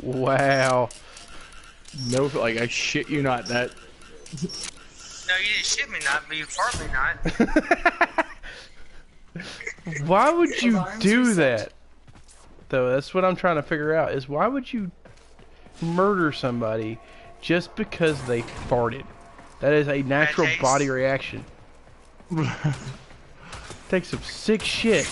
Speaker 1: Wow.
Speaker 3: No, like I shit you not. That.
Speaker 2: No, you didn't shit me not, but you fart me not.
Speaker 1: Why would you do that? Though that's what I'm trying to figure out. Is why would you murder somebody just because they farted? That is a natural body reaction. Take some sick shit.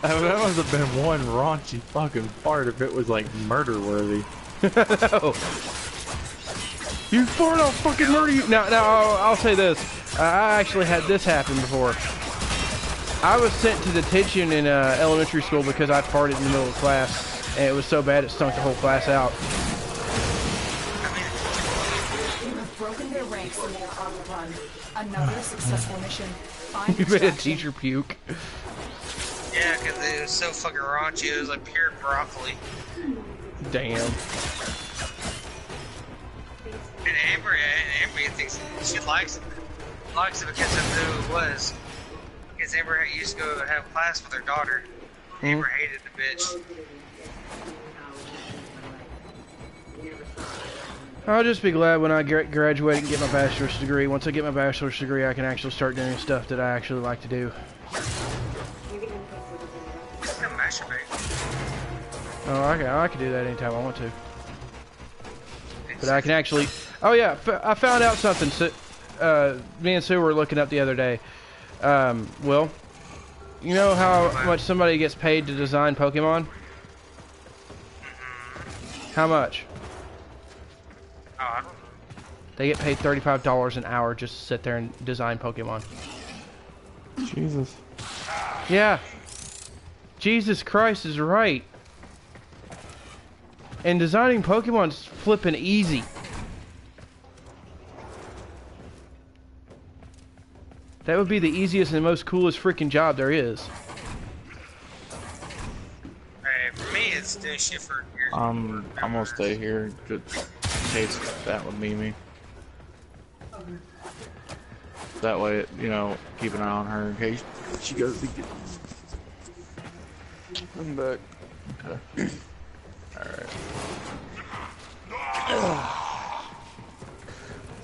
Speaker 3: That must have been one raunchy fucking fart if it was like murder worthy.
Speaker 1: No. You fart, I'll fucking murder you. Now I'll say this. I actually had this happen before. I was sent to detention in elementary school because I farted in the middle of class, and it was so bad it stunk the whole class out.
Speaker 4: You have broken their ranks and they are on the run. Another successful mission. Find
Speaker 1: You made a
Speaker 4: extraction.
Speaker 1: teacher puke.
Speaker 2: Yeah, because it was so fucking raunchy. It was like pure broccoli.
Speaker 1: Damn.
Speaker 2: And Amber thinks she likes it. Likes it because of who it was. Because Amber used to go have class with her daughter. Amber hated the bitch.
Speaker 1: I'll just be glad when I graduate and get my bachelor's degree. Once I get my bachelor's degree, I can actually start doing stuff that I actually like to do. Oh, I can do that anytime I want to. But I can actually... Oh yeah, I found out something. So, me and Sue were looking up the other day. Will, you know how much somebody gets paid to design Pokemon? How much?
Speaker 2: Oh, I don't know.
Speaker 1: They get paid $35 an hour just to sit there and design Pokemon.
Speaker 3: Jesus.
Speaker 1: Yeah. Jesus Christ is right. And designing Pokemon's flipping easy. That would be the easiest and most coolest freaking job there is.
Speaker 2: Hey, for me, it's doing shit for years.
Speaker 3: I'm gonna stay here just in case that would be me. That way, you know, keep an eye on her in case she goes to get.
Speaker 6: I'm back.
Speaker 3: Okay. Alright.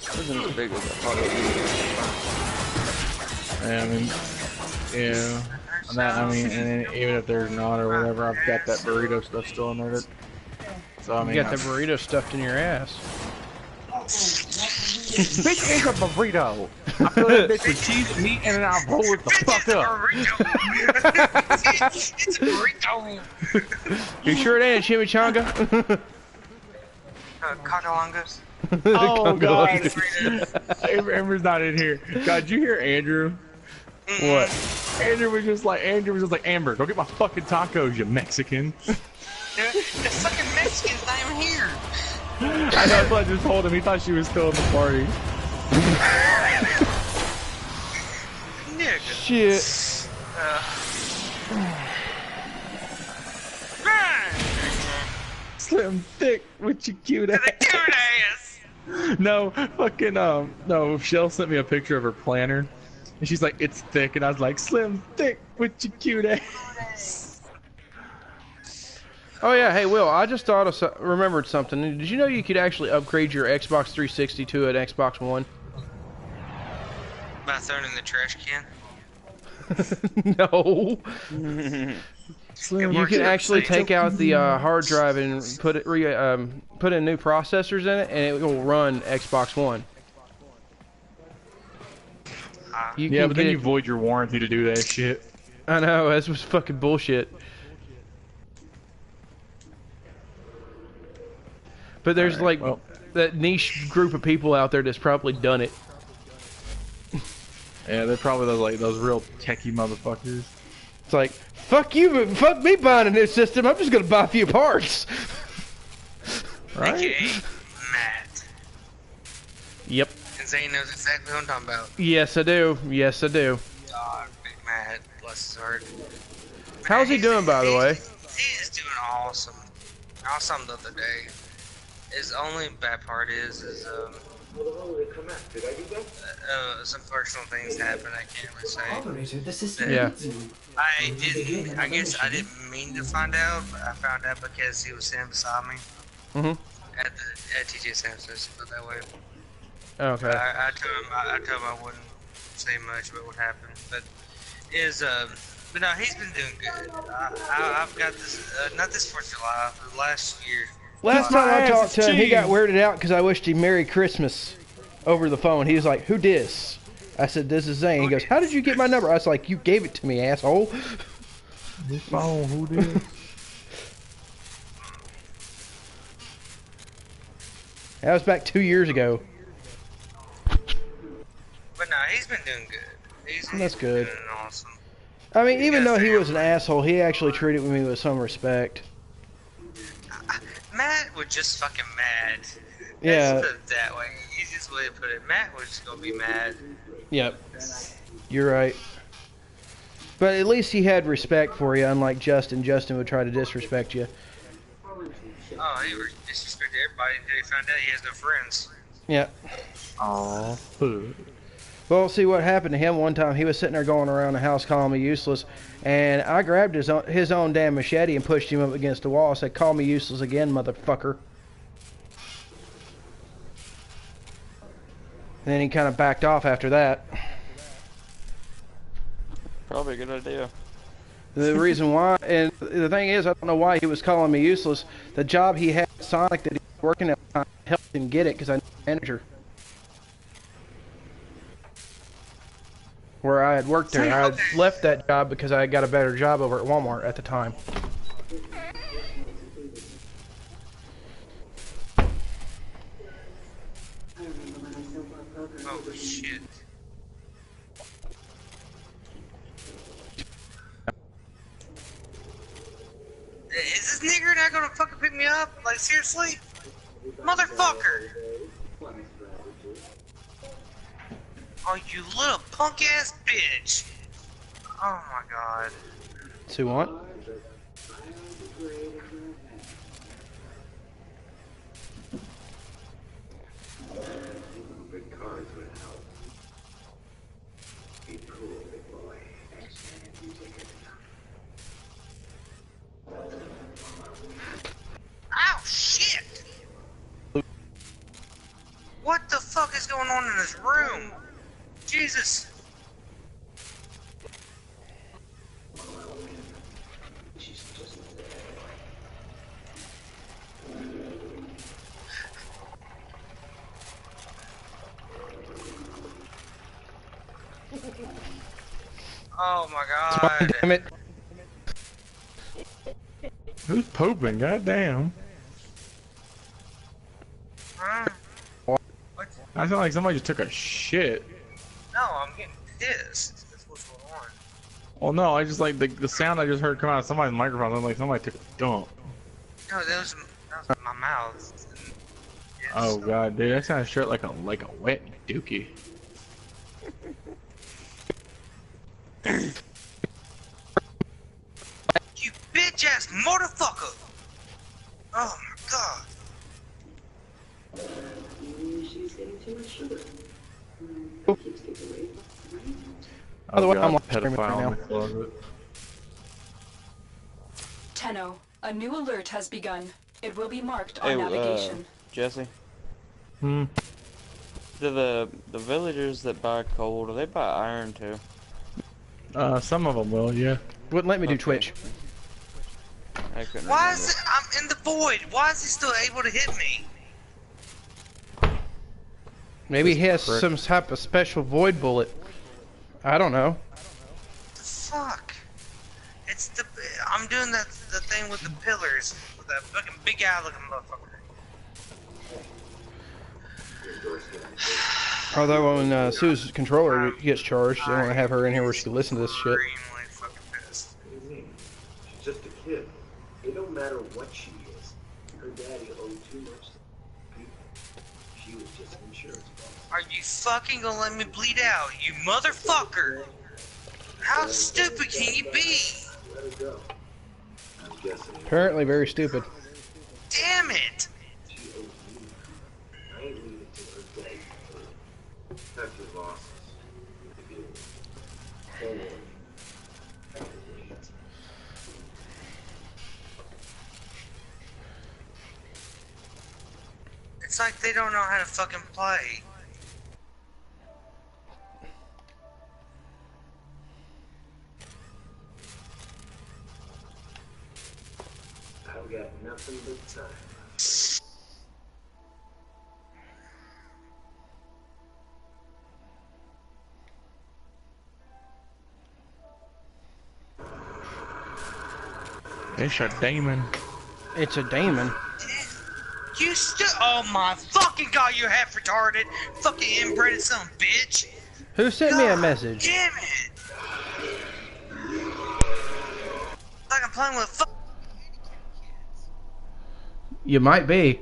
Speaker 6: Wasn't as big as I thought it
Speaker 3: I mean, yeah. And that, I mean, and then even if there's not or whatever, I've got that burrito stuff still in there. So I mean,
Speaker 1: You got the burrito stuffed in your ass.
Speaker 3: bitch is a burrito. I fill that bitch with cheese and meat, and then I'll roll it the fuck up.
Speaker 2: It's a burrito.
Speaker 1: You sure it ain't a chimichanga?
Speaker 2: Cockalongas.
Speaker 3: Oh god,
Speaker 2: Burritos.
Speaker 3: Amber's not in here. God, did you hear Andrew?
Speaker 1: What?
Speaker 3: Andrew was just like, Amber, go get my fucking tacos, you Mexican.
Speaker 2: The fucking Mexican's not even here.
Speaker 3: I know, that's what I just told him. He thought she was still at the party.
Speaker 2: Nigga.
Speaker 1: Shit.
Speaker 3: Slim thick with your cute ass.
Speaker 2: The cute ass.
Speaker 3: No, fucking, no, Shell sent me a picture of her planner. And she's like, it's thick. And I was like, slim thick with your cute ass.
Speaker 1: Oh yeah, hey Will, I just remembered something. Did you know you could actually upgrade your Xbox 360 to an Xbox One?
Speaker 2: By throwing in the trash can.
Speaker 1: No.
Speaker 3: Slim,
Speaker 1: You can actually take out the hard drive and put in new processors in it, and it will run Xbox One.
Speaker 3: yeah, but then you void your warranty to do that shit.
Speaker 1: I know, this was fucking bullshit. But there's that niche group of people out there that's probably done it.
Speaker 3: Yeah, they're probably those real techie motherfuckers.
Speaker 1: It's like, fuck you, but fuck me buying a new system. I'm just gonna buy a few parts.
Speaker 3: Right?
Speaker 2: AKA Matt.
Speaker 1: Yep.
Speaker 2: And Zane knows exactly what I'm talking about.
Speaker 1: Yes, I do. Yes, I do.
Speaker 2: God, Big Matt, bless his heart.
Speaker 1: How's he doing, by the way?
Speaker 2: He is doing awesome. I saw him the other day. His only bad part is
Speaker 5: Well, the hell did it come out? Did I do that?
Speaker 2: some personal things happened. I can't really say.
Speaker 8: Operator, the system
Speaker 1: Yeah.
Speaker 8: needs you.
Speaker 2: I didn't. I guess I didn't mean to find out, but I found out because he was sitting beside me
Speaker 1: Mhm.
Speaker 2: at TJ Samson's. Put it that way.
Speaker 1: Okay.
Speaker 2: I told him I wouldn't say much about what happened, but but no, he's been doing good. I've got this, not this 4th of July, but last year.
Speaker 1: Last time I talked to him, he got weirded out because I wished him Merry Christmas over the phone. He was like, "Who dis?" I said, "This is Zane." He goes, "How did you get my number?" I was like, "You gave it to me, asshole."
Speaker 3: This phone, who did?
Speaker 1: That was back 2 years ago.
Speaker 2: But no, he's been doing good. He's
Speaker 1: That's good.
Speaker 2: Been doing awesome.
Speaker 1: I mean, even though he was an asshole, he actually treated me with some respect.
Speaker 2: Matt was just fucking mad.
Speaker 1: Yeah.
Speaker 2: Let's put it that way. Easiest way to put it. Matt was just gonna be mad.
Speaker 1: Yep. You're right. But at least he had respect for you, unlike Justin. Justin would try to disrespect you.
Speaker 2: Oh, he disrespected everybody until he found out he has no friends.
Speaker 1: Yep.
Speaker 3: Aw.
Speaker 1: Well, see what happened to him one time. He was sitting there going around the house calling me useless, and I grabbed his own damn machete and pushed him up against the wall. I said, "Call me useless again, motherfucker." And then he kind of backed off after that.
Speaker 6: Probably a good idea.
Speaker 1: The reason why, and the thing is, I don't know why he was calling me useless. The job he had at Sonic that he was working at helped him get it because I knew the manager. Where I had worked there. I had left that job because I got a better job over at Walmart at the time.
Speaker 2: Oh shit. Is this nigger not gonna fucking pick me up? Like seriously? Motherfucker! Oh, you little punk ass bitch! Oh my god.
Speaker 1: So what?
Speaker 2: is going on in this room? Jesus. Oh my god.
Speaker 1: Damn it.
Speaker 3: Who's pooping? Goddamn.
Speaker 2: Huh? What?
Speaker 3: I sound like somebody just took a shit.
Speaker 2: No, I'm getting pissed. That's what's going on.
Speaker 3: Well, no, I just like the sound I just heard come out of somebody's microphone. Sounded like somebody took a dump.
Speaker 2: No, that was my mouth. Yes.
Speaker 3: Oh god, dude, that sounds straight like a wet dookie.
Speaker 2: You bitch ass motherfucker! Oh my god.
Speaker 5: She's getting too much sugar. Keeps taking away.
Speaker 1: By the way,
Speaker 3: God,
Speaker 1: I'm
Speaker 3: the
Speaker 1: streaming
Speaker 3: pedophile
Speaker 1: right
Speaker 3: in
Speaker 1: now.
Speaker 3: the closet.
Speaker 4: Tenno, a new alert has begun. It will be marked on
Speaker 6: Hey,
Speaker 4: navigation.
Speaker 6: Jesse,
Speaker 3: Hmm.
Speaker 6: do the villagers that buy coal, do they buy iron too?
Speaker 3: Some of them will, yeah.
Speaker 1: Wouldn't let me do
Speaker 6: Okay.
Speaker 1: Twitch.
Speaker 6: I couldn't
Speaker 2: Why
Speaker 6: remember.
Speaker 2: is it? I'm in the void. Why is he still able to hit me?
Speaker 1: Maybe he has
Speaker 3: prick.
Speaker 1: some type of special void bullet. I don't know.
Speaker 2: The fuck? It's the. I'm doing the thing with the pillars with that fucking big eye looking motherfucker.
Speaker 1: Although when Sue's controller gets charged, they want to have her in here where she can listen to this shit.
Speaker 2: Extremely fucking pissed.
Speaker 5: What do you mean? She's just a kid. It don't matter what she is. Her daddy owed too much to people. She was just an insurance policy.
Speaker 2: Are you fucking gonna let me bleed out, you motherfucker? How stupid can you be?
Speaker 5: Let her go. I'm guessing
Speaker 1: Apparently very stupid.
Speaker 2: Damn it!
Speaker 5: she owes me. I ain't leaving till her daddy paid. Protect your losses. Don't worry. I can wait.
Speaker 2: It's like they don't know how to fucking play.
Speaker 5: I've got nothing but time.
Speaker 3: It's a demon.
Speaker 1: It's a demon.
Speaker 2: You still. Oh my fucking god, you're half retarded. Fucking inbred son of a bitch.
Speaker 1: Who sent me a
Speaker 2: God
Speaker 1: message?
Speaker 2: Damn it! Like I'm playing with fuck.
Speaker 1: You might be.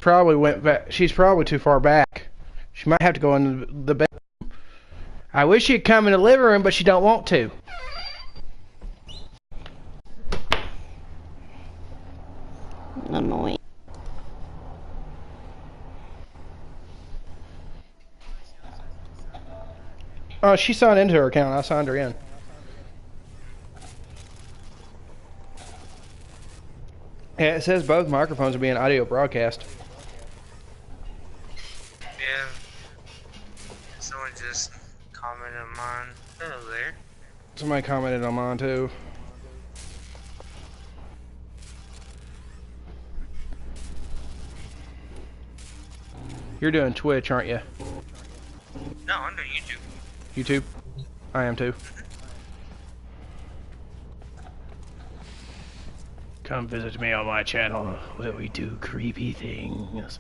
Speaker 1: Probably went back. She's probably too far back. She might have to go in the bedroom. I wish she'd come in the living room, but she don't want to.
Speaker 8: Annoying.
Speaker 1: Oh, she signed into her account. I signed her in. Yeah, it says both microphones are being audio broadcast.
Speaker 2: Yeah. Someone just commented on mine. Hello there.
Speaker 1: Somebody commented on mine too. You're doing Twitch, aren't you?
Speaker 2: No, I'm doing YouTube.
Speaker 1: YouTube? I am too. Come visit me on my channel where we do creepy things.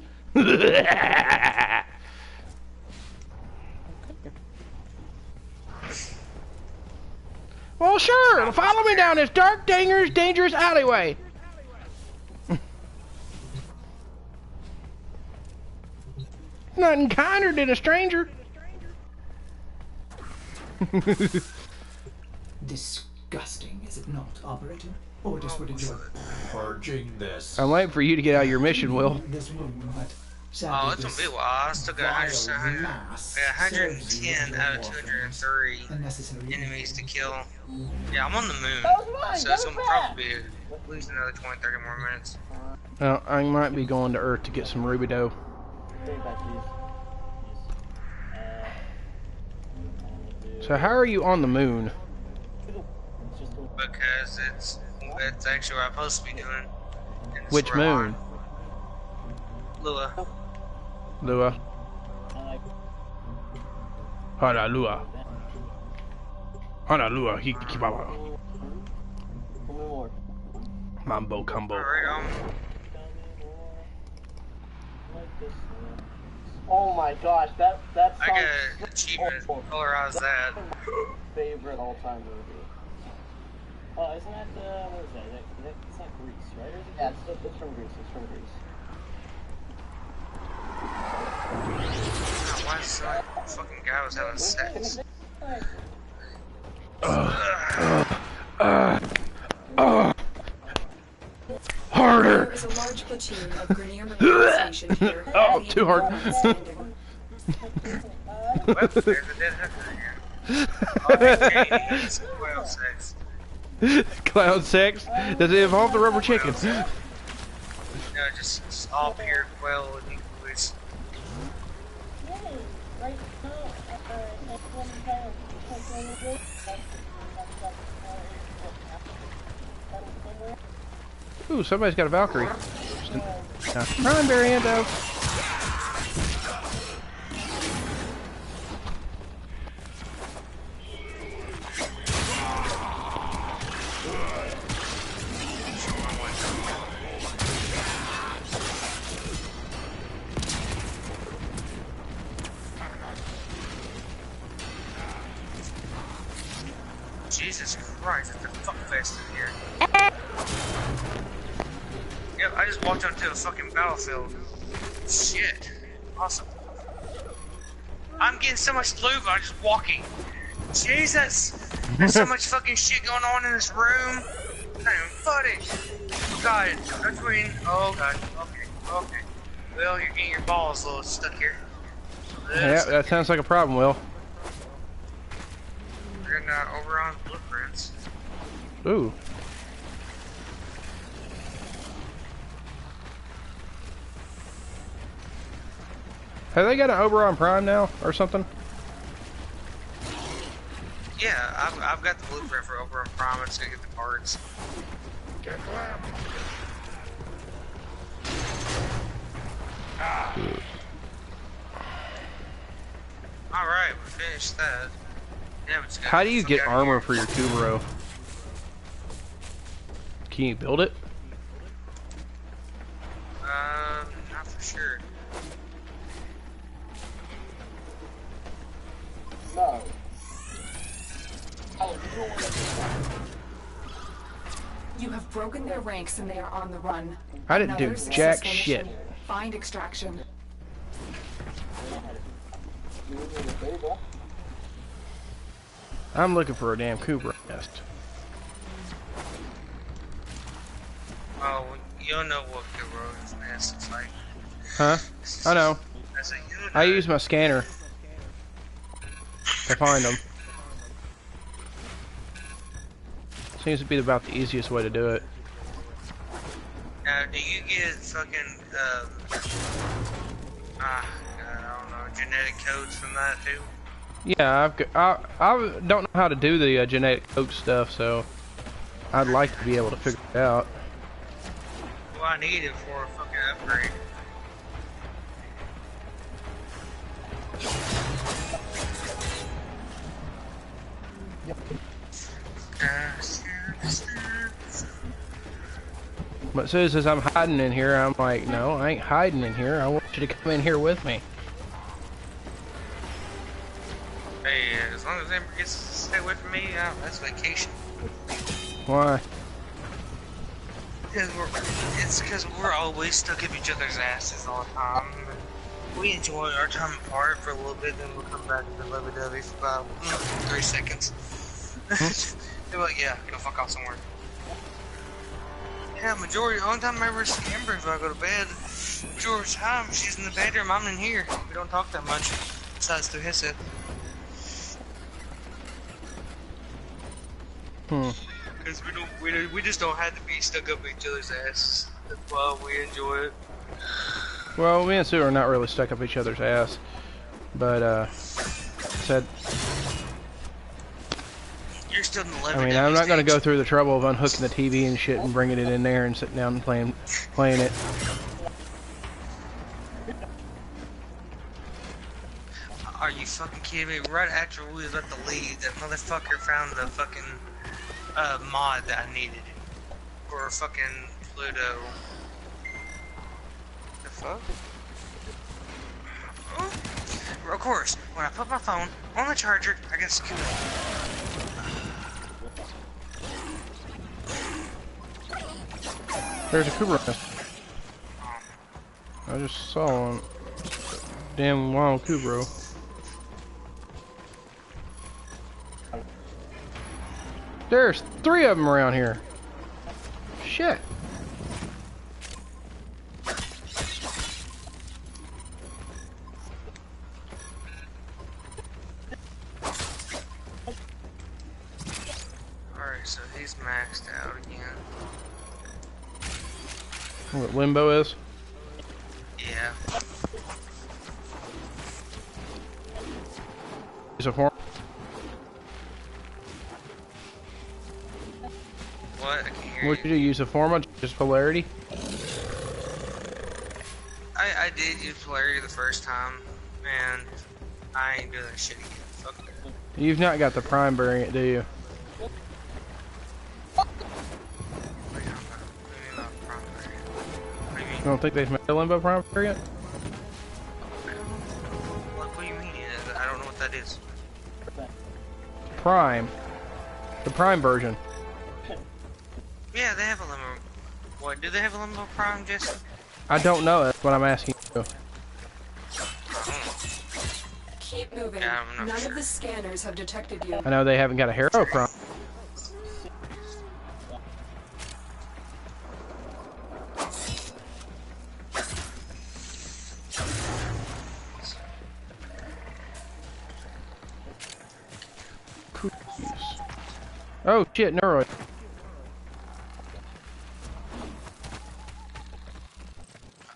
Speaker 1: Well, sure. Follow me down this dark, dangerous alleyway. Nothing kinder than a stranger.
Speaker 9: Disgusting, is it not, Operator? Orders would enjoy purging this.
Speaker 1: I'm waiting for you to get out of your mission, Will.
Speaker 9: This room, but
Speaker 2: Oh, it's gonna be a while. I still got 110 out of 203 enemies to kill. Yeah, I'm on the moon, so it's gonna probably be at least another 20-30 more minutes.
Speaker 1: Well, I might be going to Earth to get some ruby dough. So how are you on the moon?
Speaker 2: Because it's actually what I'm supposed to be doing. And it's
Speaker 1: Which
Speaker 2: where I'm
Speaker 1: moon?
Speaker 2: Lua.
Speaker 1: Lua. Hana Lua. Hana Lua. Hikibaba. Mambo combo.
Speaker 2: Alright,
Speaker 10: Oh my gosh, that
Speaker 2: I
Speaker 10: sounds
Speaker 2: got an achievement. Colorize that.
Speaker 10: favorite all-time movie. Oh, isn't that what is that? It's not Greece, right? Or is it yeah, it's from Greece. It's from Greece.
Speaker 2: Why is some fucking guy was having sex?
Speaker 1: Harder!
Speaker 4: There is a large platoon of Grenier Marine Station here.
Speaker 1: Oh, too hard.
Speaker 2: Well, there's a dead hooker here. Oh, it's clown sex.
Speaker 1: Clown sex? Does it involve the rubber chicken?
Speaker 2: No, just all pure quail and equals.
Speaker 1: Ooh, somebody's got a Valkyrie. Run, Barriendo.
Speaker 2: Jesus Christ, it's a fuckfest in here. Yep, I just walked onto a fucking battlefield. Shit. Awesome. I'm getting so much loot by just walking. Jesus! There's so much fucking shit going on in this room. Not even footage. Got it. Between. Oh god. Okay. Well, you're getting your balls a little stuck here.
Speaker 1: Yeah, that sounds like a problem, Will.
Speaker 2: We're gonna Oberon's blueprints.
Speaker 1: Ooh. Have they got an Oberon Prime now, or something?
Speaker 2: Yeah, I've got the blueprint for Oberon Prime. I'm just gonna get the parts. Alright, we finished that. Yeah, we just gotta
Speaker 1: How do you get
Speaker 2: out
Speaker 1: armor
Speaker 2: here.
Speaker 1: for your Kubero? Can you build it?
Speaker 2: Not for sure.
Speaker 10: No.
Speaker 4: You have broken their ranks and they are on the run.
Speaker 1: I didn't do
Speaker 4: Another
Speaker 1: jack
Speaker 4: successful
Speaker 1: shit.
Speaker 4: mission. find extraction.
Speaker 1: I'm looking for a damn Cooper nest.
Speaker 2: Oh, you don't know what Kuro's nest is like.
Speaker 1: Huh? I know.
Speaker 2: I said, you know.
Speaker 1: I use my scanner to find them. Seems to be about the easiest way to do it.
Speaker 2: Now, do you get fucking, I don't know, genetic codes from that too?
Speaker 1: Yeah, I don't know how to do the genetic code stuff, so I'd like to be able to figure it out.
Speaker 2: Well, I need it for a fucking upgrade.
Speaker 1: But as soon as I'm hiding in here, I'm like, no, I ain't hiding in here. I want you to come in here with me.
Speaker 2: Hey, as long as Amber gets to stay away from me, that's vacation.
Speaker 1: Why?
Speaker 2: It's because we're always stuck up each other's asses all the time. We enjoy our time apart for a little bit, then we'll come back to the lovey-dovey for about 3 seconds. They're like, yeah, go fuck off somewhere. Yeah, the only time I ever see Amber if I go to bed, majority of the time she's in the bedroom, I'm in here. We don't talk that much, besides through headset. Because we just don't have to be stuck up each other's asses. That's why we enjoy it.
Speaker 1: Well, me and Sue are not really stuck up each other's ass, but said.
Speaker 2: You're still in the
Speaker 1: I mean, I'm not going to go through the trouble of unhooking the TV and shit and bringing it in there and sitting down and playing it.
Speaker 2: Are you fucking kidding me? Right after we was about to leave, that motherfucker found the fucking mod that I needed for fucking Pluto. The fuck? Oh. Of course, when I put my phone on the charger, I got scooped.
Speaker 1: There's a Cooper nest. I just saw one. Damn wild Cooper. There's 3 of them around here. Shit.
Speaker 2: Alright, so he's maxed out again.
Speaker 1: What Limbo is?
Speaker 2: Yeah.
Speaker 1: Use a form?
Speaker 2: What? I can't hear
Speaker 1: What did you do? Use a form of just polarity?
Speaker 2: I did use polarity the first time, and I ain't doing that shit again. Fuck that.
Speaker 1: You've not got the prime variant, do you? You don't think they've made a Limbo prime variant?
Speaker 2: What do you mean? I don't know what that is.
Speaker 1: Prime. The prime version.
Speaker 2: Yeah, they have a Limbo. What, do they have a Limbo Prime, Jesse?
Speaker 1: I don't know, that's what I'm asking you.
Speaker 4: Keep moving.
Speaker 2: Yeah,
Speaker 4: None
Speaker 2: sure.
Speaker 4: of the scanners have detected you.
Speaker 1: I know they haven't got a Hero prime. Oh shit, Neuroid.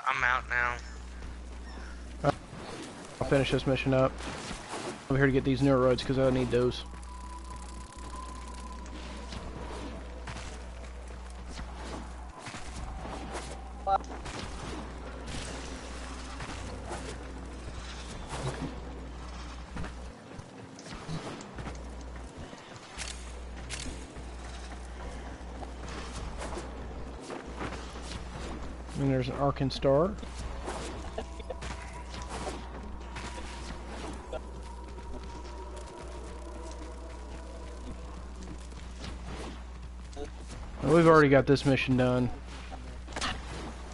Speaker 2: I'm out now.
Speaker 1: I'll finish this mission up. I'm here to get these Neuroids because I need those. And there's an Arkan Star. We've already got this mission done.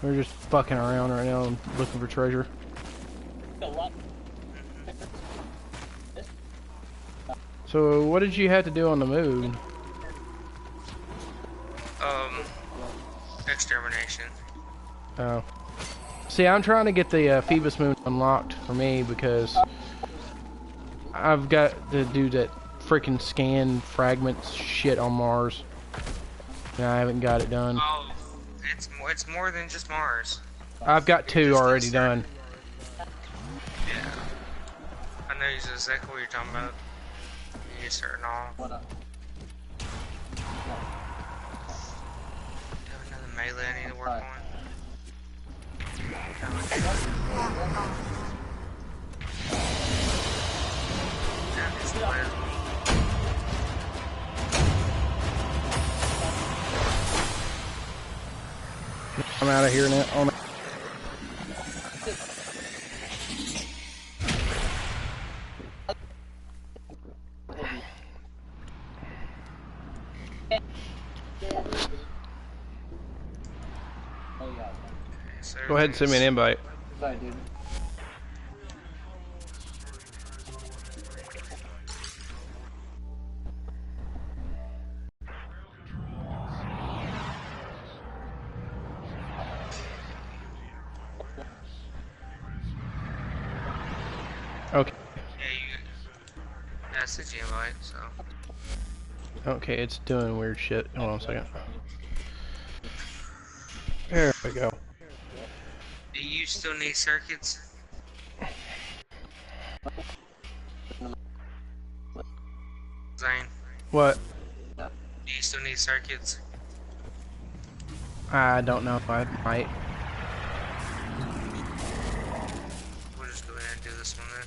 Speaker 1: We're just fucking around right now and looking for treasure. So, what did you have to do on the moon?
Speaker 2: Extermination.
Speaker 1: Oh. See, I'm trying to get the Phoebus moon unlocked for me because I've got to do that freaking scan fragments shit on Mars. And I haven't got it done.
Speaker 2: Oh, it's more than just Mars.
Speaker 1: I've got 2 already done.
Speaker 2: Yeah. I know exactly what you're talking about. You get certain all. Do you have another melee I need to work on?
Speaker 1: I'm out of here now. Oh, no. Go ahead and send me an invite.
Speaker 10: Sorry, dude.
Speaker 1: Okay.
Speaker 2: That's the invite, so.
Speaker 1: Okay, it's doing weird shit. Hold on a second. There we go.
Speaker 2: Do you still need circuits? Zane,
Speaker 1: What?
Speaker 2: do you still need circuits?
Speaker 1: I don't know if I might.
Speaker 2: We'll just go ahead and do this one then.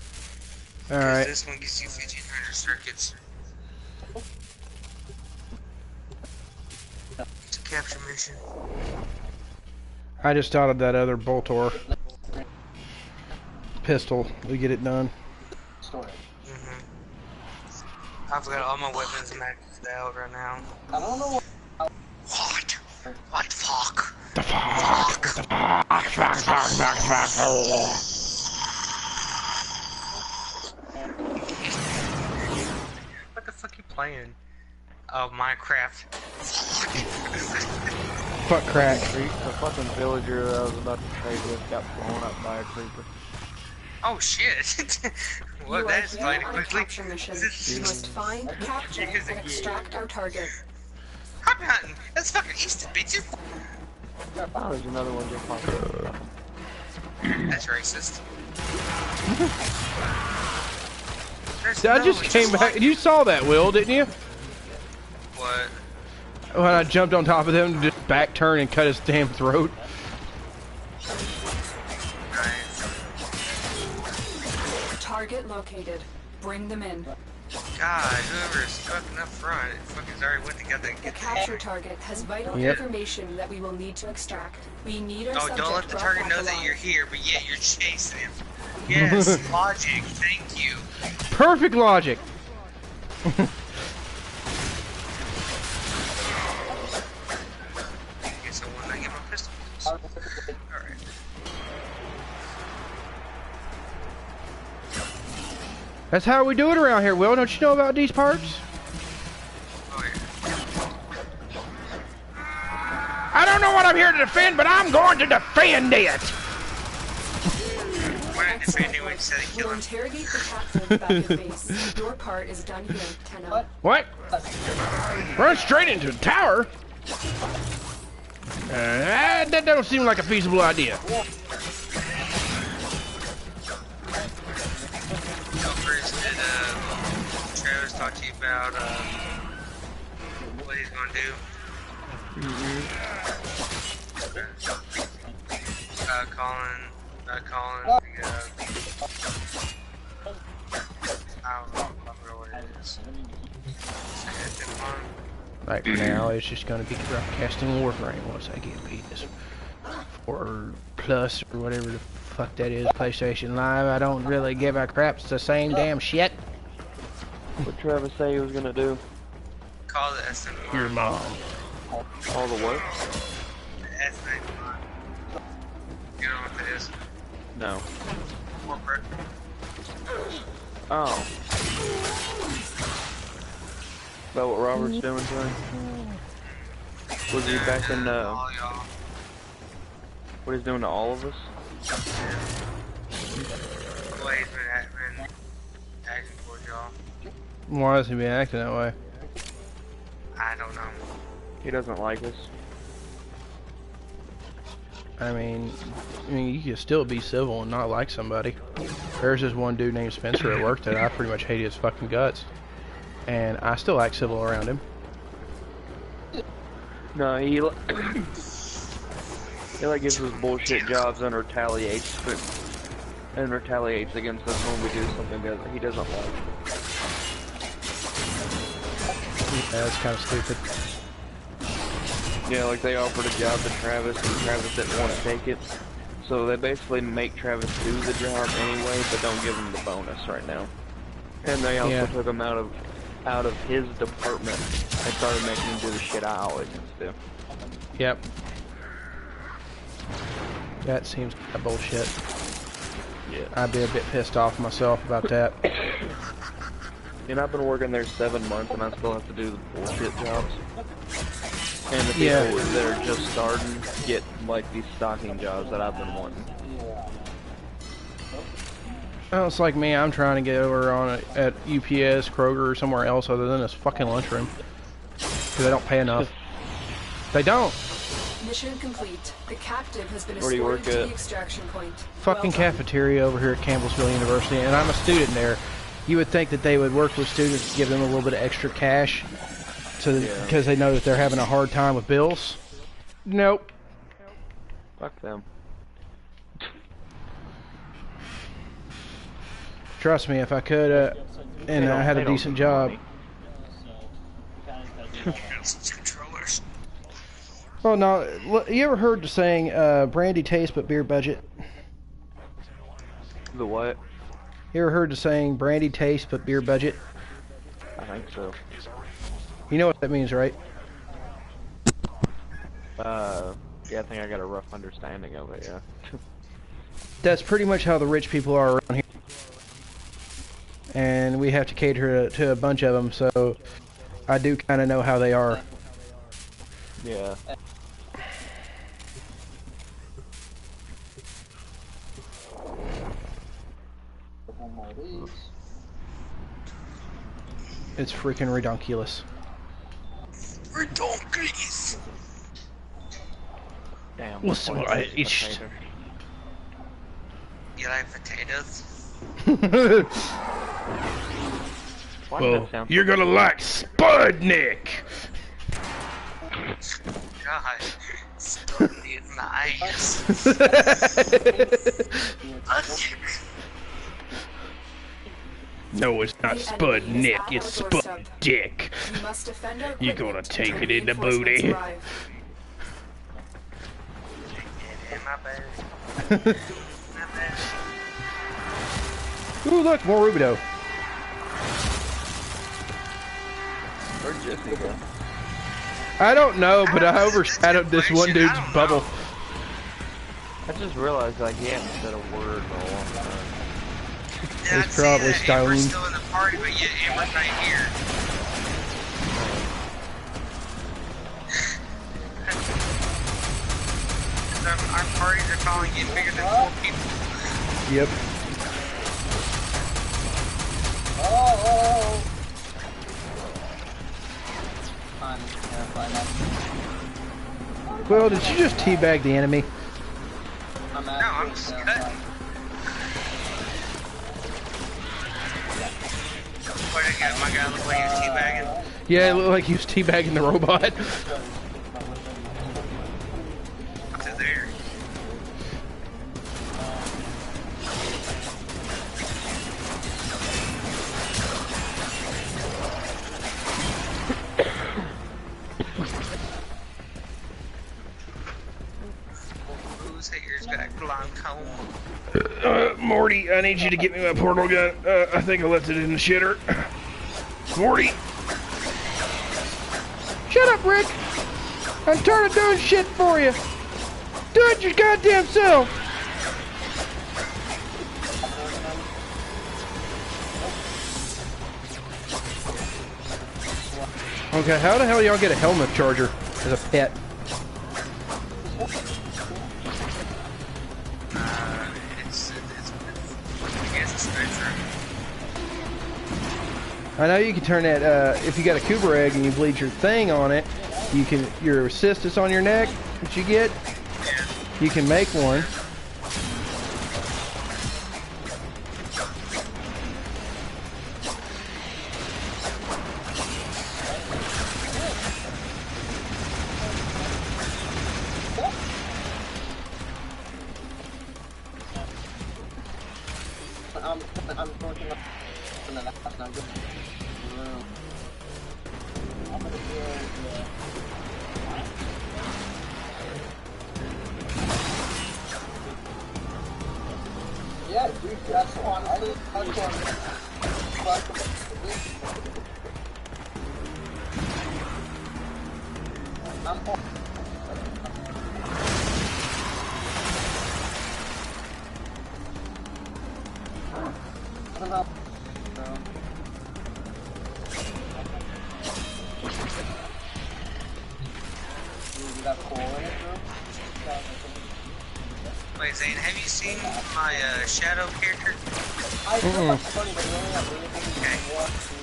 Speaker 1: Alright.
Speaker 2: This one gives you 1500 circuits. It's a capture mission.
Speaker 1: I just thought of that other Boltor pistol to get it done.
Speaker 2: I've got all my weapons maxed out right now.
Speaker 10: I don't know
Speaker 2: What? What the fuck?
Speaker 1: The fuck? The fuck?
Speaker 2: What the fuck you playing? Oh, Minecraft.
Speaker 1: Fuck crack.
Speaker 6: The fucking villager that I was about to trade with got blown up by a creeper.
Speaker 2: Oh shit! Well, that explained it quickly.
Speaker 4: Capture mission. You must find, capture, and extract our target.
Speaker 2: Hop hunting! That's fucking Easton, bitches!
Speaker 6: Oh, there's another one just popped up.
Speaker 2: That's racist.
Speaker 1: I just came back. You saw that, Will, didn't you?
Speaker 2: What?
Speaker 1: When I jumped on top of him, just back turn and cut his damn throat.
Speaker 4: Target located. Bring them in.
Speaker 2: God, whoever is fucking up front, it fucking already went to get that.
Speaker 4: The capture target has vital information that we will need to extract. We need our subject
Speaker 2: don't let the
Speaker 4: brought
Speaker 2: target
Speaker 4: back
Speaker 2: know
Speaker 4: alive.
Speaker 2: that you're here, but yet you're chasing him. Yes, logic, thank you.
Speaker 1: Perfect logic.
Speaker 2: Okay, so when I get my pistol. Alright.
Speaker 1: That's how we do it around here, Will. Don't you know about these parts?
Speaker 2: Oh yeah.
Speaker 1: I don't know what I'm here to defend, but I'm going to defend it.
Speaker 2: We're not defending, we just had to kill
Speaker 4: We'll
Speaker 2: him.
Speaker 4: interrogate the captive back at base. Your part is done here, Tenno.
Speaker 1: What? Run straight into the tower? That don't seem like a feasible idea.
Speaker 2: First, did Travis talk to you about what he's gonna do? Colin, I don't know what it is.
Speaker 1: Right now, it's just going to be broadcasting Warfram once I get PS4 Plus or whatever the fuck that is, PlayStation Live. I don't really give a crap. It's the same damn shit.
Speaker 6: What Travis say he was gonna do?
Speaker 2: Call the S9.
Speaker 1: Your mom.
Speaker 6: All the what?
Speaker 2: The S9. You know what it is?
Speaker 6: No.
Speaker 2: Corporate.
Speaker 6: Oh. Is that what Robert's doing today? Was he back in, what he's doing to all of us?
Speaker 2: The way he's been acting towards y'all.
Speaker 1: Why has he been acting that way?
Speaker 2: I don't know.
Speaker 6: He doesn't like us.
Speaker 1: I mean, you can still be civil and not like somebody. There's this one dude named Spencer at work that I pretty much hate his fucking guts. And I still act civil around him.
Speaker 6: No, he like gives us bullshit jobs and retaliates against us when we do something that he doesn't like.
Speaker 1: Yeah, that's kind of stupid.
Speaker 6: Yeah, like they offered a job to Travis and Travis didn't want to take it. So they basically make Travis do the job anyway, but don't give him the bonus right now. And they also took him out of his department and started making him do the shit I always do.
Speaker 1: Yep. That seems like bullshit.
Speaker 6: Yeah.
Speaker 1: I'd be a bit pissed off myself about that.
Speaker 6: And I've been working there 7 months and I still have to do the bullshit jobs. And the people that are just starting get like these stocking jobs that I've been wanting.
Speaker 1: Oh, it's like me, I'm trying to get over on at UPS, Kroger, or somewhere else other than this fucking lunchroom. Because they don't pay enough. They don't!
Speaker 4: Mission complete. The captive has been
Speaker 6: Where do you work
Speaker 4: escorted to
Speaker 6: at?
Speaker 4: the extraction point.
Speaker 1: Fucking cafeteria over here at Campbellsville University, and I'm a student there. You would think that they would work with students to give them a little bit of extra cash because they know that they're having a hard time with bills. Nope.
Speaker 6: Fuck them.
Speaker 1: Trust me, if I could, and I had a decent job. Well, no, you ever heard the saying, brandy tastes but beer budget?
Speaker 6: The what?
Speaker 1: You ever heard the saying, brandy tastes but beer budget?
Speaker 6: I think so.
Speaker 1: You know what that means, right?
Speaker 6: Yeah, I think I got a rough understanding of it, yeah.
Speaker 1: That's pretty much how the rich people are around here. And we have to cater to a bunch of them, so I do kind of know how they are.
Speaker 6: Yeah.
Speaker 1: It's freaking redonkulous.
Speaker 2: Redonkulous!
Speaker 6: Damn.
Speaker 1: What's the matter?
Speaker 2: You like potatoes?
Speaker 1: Well, you're gonna like Spudnik!
Speaker 2: God, Spudnik nice.
Speaker 1: No, it's not Spudnik, it's Spud-Dick. You're gonna take it in the booty. Ooh, look, more Rubido.
Speaker 6: Where'd Jesse go?
Speaker 1: I don't know, but I overshadowed this one dude's bubble.
Speaker 6: I just realized like he hadn't said a word in a long time.
Speaker 2: Yeah,
Speaker 1: He's probably stoned.
Speaker 2: Amber's still in the party, but yet Amber's not here. Our parties are calling getting bigger than 4 people.
Speaker 1: Yep. Well, did you just teabag the enemy?
Speaker 2: No, I'm just cutting. What did I get? My guy looked like he was teabagging.
Speaker 1: Yeah, it looked like he was teabagging the robot.
Speaker 2: What's it there? Who's haters got glaucoma?
Speaker 1: Morty, I need you to get me my portal gun. I think I left it in the shitter. Morty! Shut up, Rick! I'm tired of doing shit for you! Do it your goddamn self! Okay, how the hell y'all get a helmet charger as a pet?
Speaker 2: I guess it's bedroom.
Speaker 1: I know you can turn that, if you got a Cooper egg and you bleed your thing on it, you can, your assist is on your neck that you get, you can make one.
Speaker 10: I'm working on the last now. I'm gonna do yeah, dude, that's honestly I'm
Speaker 2: Wait, Zane, have you seen my shadow character?
Speaker 10: Okay.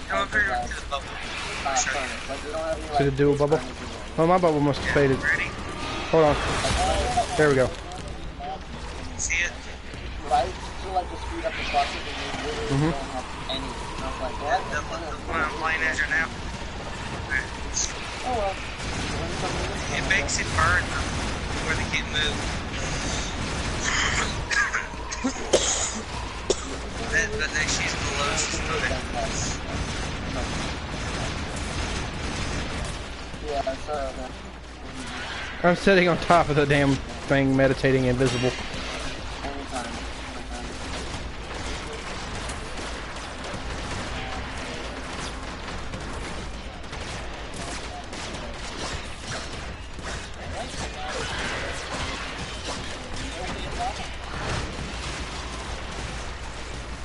Speaker 2: Come up here to the bubble. I'll show you.
Speaker 1: To the dual bubble? Oh, my bubble must have faded.
Speaker 2: Ready?
Speaker 1: Hold on. There we go.
Speaker 2: See it?
Speaker 10: Right? So like to speed up the process and you literally don't have any stuff like that.
Speaker 2: The one I'm playing as right now.
Speaker 10: Oh well.
Speaker 2: It makes it burn where they can't move. But then she's below, she's moving.
Speaker 10: Yeah, sorry about that.
Speaker 1: I'm sitting on top of the damn thing, meditating invisible.
Speaker 10: Anytime.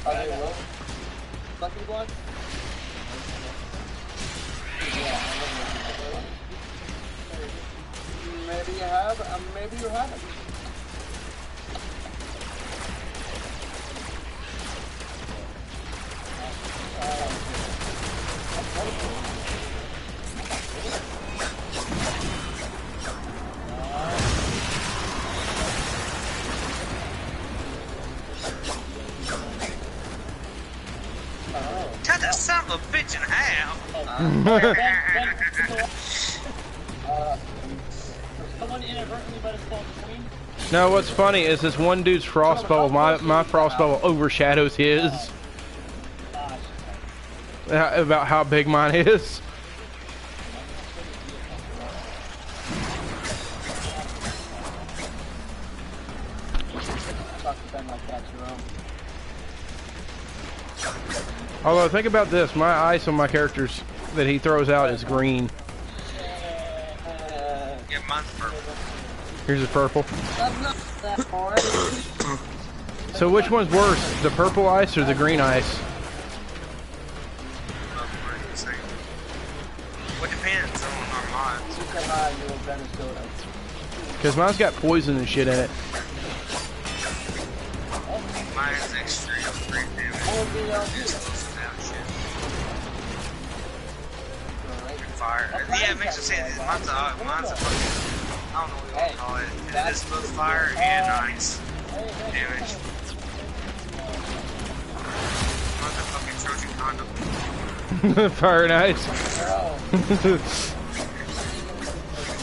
Speaker 10: Are they low? Lucky block? Maybe you have, maybe you haven't.
Speaker 2: Cut that son of a bitch in half!
Speaker 10: Someone inadvertently let us fall between.
Speaker 1: No, what's funny is this one dude's frost bubble, my frost bubble overshadows his. About how big mine is. Although, think about this, my ice on my characters that he throws out is green.
Speaker 2: Yeah, mine's purple.
Speaker 1: Here's a purple. So which one's worse, the purple ice or the green ice?
Speaker 2: What depends on our mods.
Speaker 1: Because mine's got poison and shit in it.
Speaker 2: Mine's extreme great damage. Fire. Yeah, it makes sense. Mine's a fucking, I don't know what you want to call it. It is both fire and ice damage. Mine's a fucking Trojan condom.
Speaker 1: Fire and ice.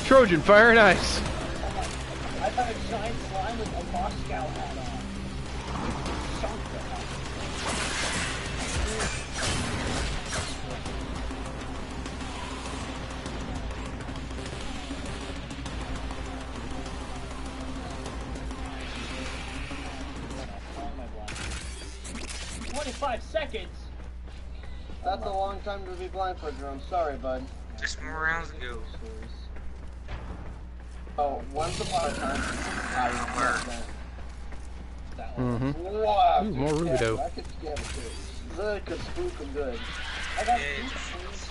Speaker 1: Trojan, fire and ice.
Speaker 10: I thought a giant slime with a Moscow hat on. 25 seconds? That's a long time to be blindfolded. I'm sorry, bud.
Speaker 2: Just more rounds to go.
Speaker 10: Oh, once upon a time, I remember that one.
Speaker 1: Wow. Ooh, more Rubido.
Speaker 10: I could scam it too. Really could spook them good. I got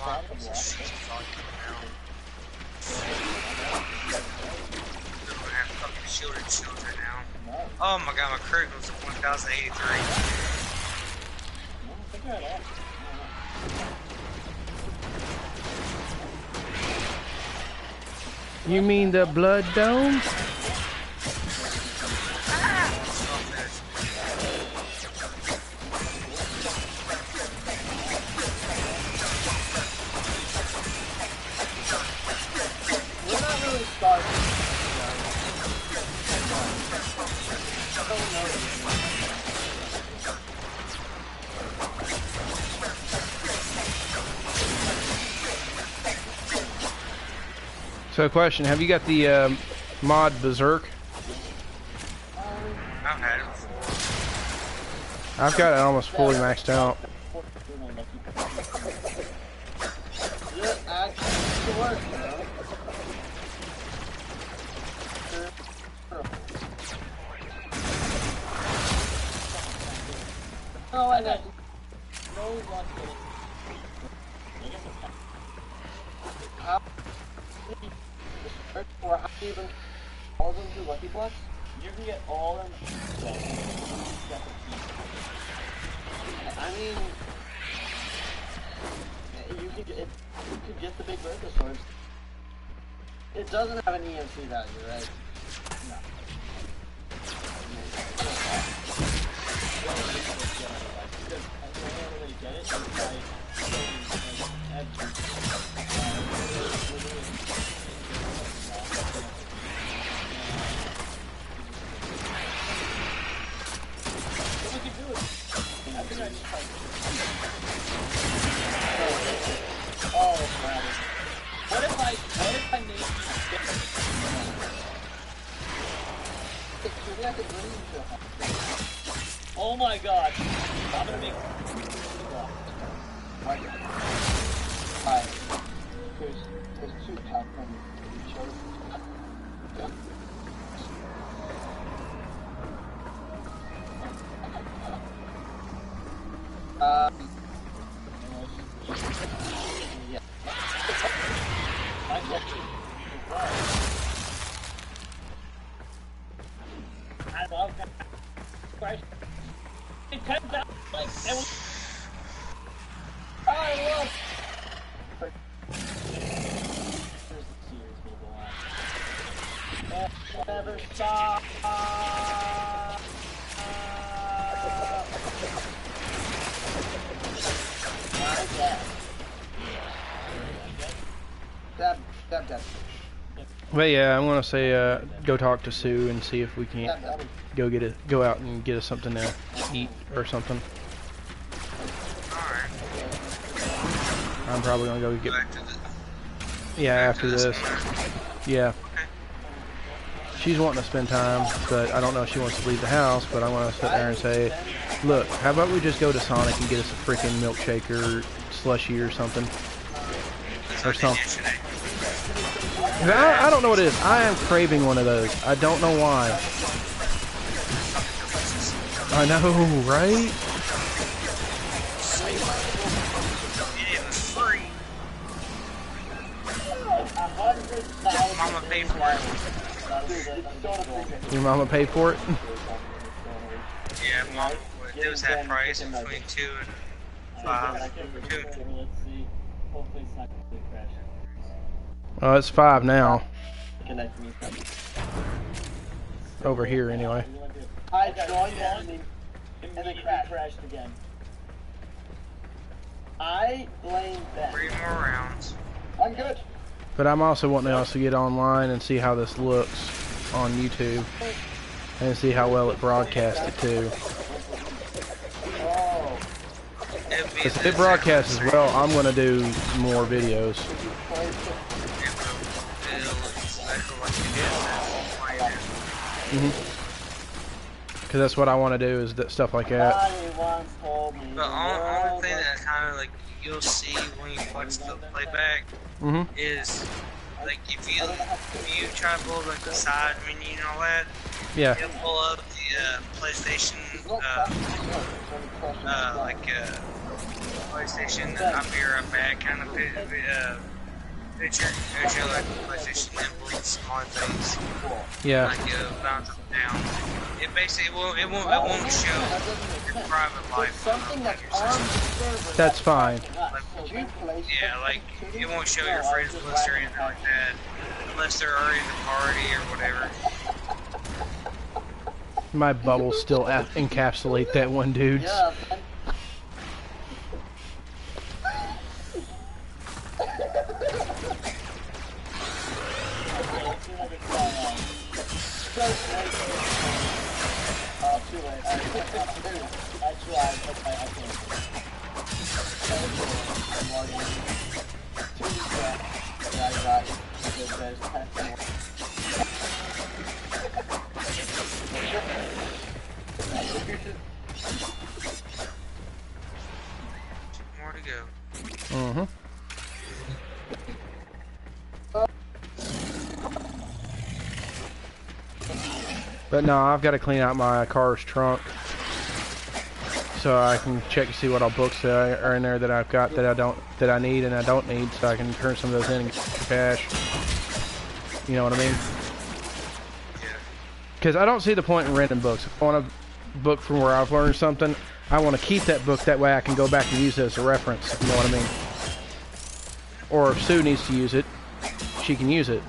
Speaker 10: start of what?
Speaker 2: Fucking shielded children now. Oh my god, my critical's at 1083.
Speaker 10: Figure it out.
Speaker 1: You mean the blood dome?
Speaker 10: We're not really starting.
Speaker 1: So, question: have you got the mod Berserk?
Speaker 2: I've had it before.
Speaker 1: I've got it almost fully maxed out.
Speaker 10: Yeah, actually, work, bro. Oh, I got no luck getting. Or how do you even all of them do Lucky Blocks? You can get all of them. I mean, you can get the big Bertha swords. It doesn't have an EMC value, right? No. What if I made you oh my god. I'm gonna make Alright. There's two paths from each other. Yeah. I love that. Christ. It turns out like it was. I love. Here's the series will go on. Never stop. Dab.
Speaker 1: But yeah, I'm gonna say go talk to Sue and see if we can't go out and get us something to eat or something.
Speaker 2: Alright.
Speaker 1: I'm probably gonna go get. Yeah, after this. Yeah. She's wanting to spend time, but I don't know if she wants to leave the house. But I'm gonna sit there and say, look, how about we just go to Sonic and get us a freaking milkshake or slushy or something. Or something. I don't know what it is. I am craving one of those. I don't know why. I know, right?
Speaker 2: It was free. Mama paid for it.
Speaker 1: Your mama paid for it?
Speaker 2: Yeah, Mom. It was that price in between 2 and 5. 2.
Speaker 10: Let's see. Hopefully it's not going to crash.
Speaker 1: Oh, it's 5 now.
Speaker 10: Connect me.
Speaker 1: Over here, anyway.
Speaker 10: I joined it and then crashed again. I blame them.
Speaker 2: 3 more rounds.
Speaker 10: I'm good.
Speaker 1: But I'm also wanting to also get online and see how this looks on YouTube. And see how well it broadcasted too. Because if it broadcasts as well, I'm going to do more videos. Because that's what I want to do, is that stuff like that.
Speaker 2: The only thing that kind of like you'll see when you watch the playback is like if you try to pull up like the side menu and all that,
Speaker 1: yeah,
Speaker 2: you'll pull up the PlayStation PlayStation, I'll be right back kind of picture. It'll show like PlayStation inputs on things.
Speaker 1: Yeah.
Speaker 2: Like bounce up and down. It basically it won't show your private life.
Speaker 10: Something that's on the server.
Speaker 1: That's fine.
Speaker 2: Yeah, like it won't show your friends list or anything like that, unless they're already in the party or whatever.
Speaker 1: My bubbles still encapsulate that one dude's.
Speaker 10: Yeah, too late. Actually, I can't. I'm logging in. Yeah, I got
Speaker 2: More to go.
Speaker 1: Mm-hmm. But no, I've got to clean out my car's trunk so I can check to see what all books that are in there that I've got that I need and I don't need, so I can turn some of those in and get some cash. You know what I mean? Because I don't see the point in renting books. If I want a book from where I've learned something, I want to keep that book. That way I can go back and use it as a reference. If you know what I mean? Or if Sue needs to use it, she can use it.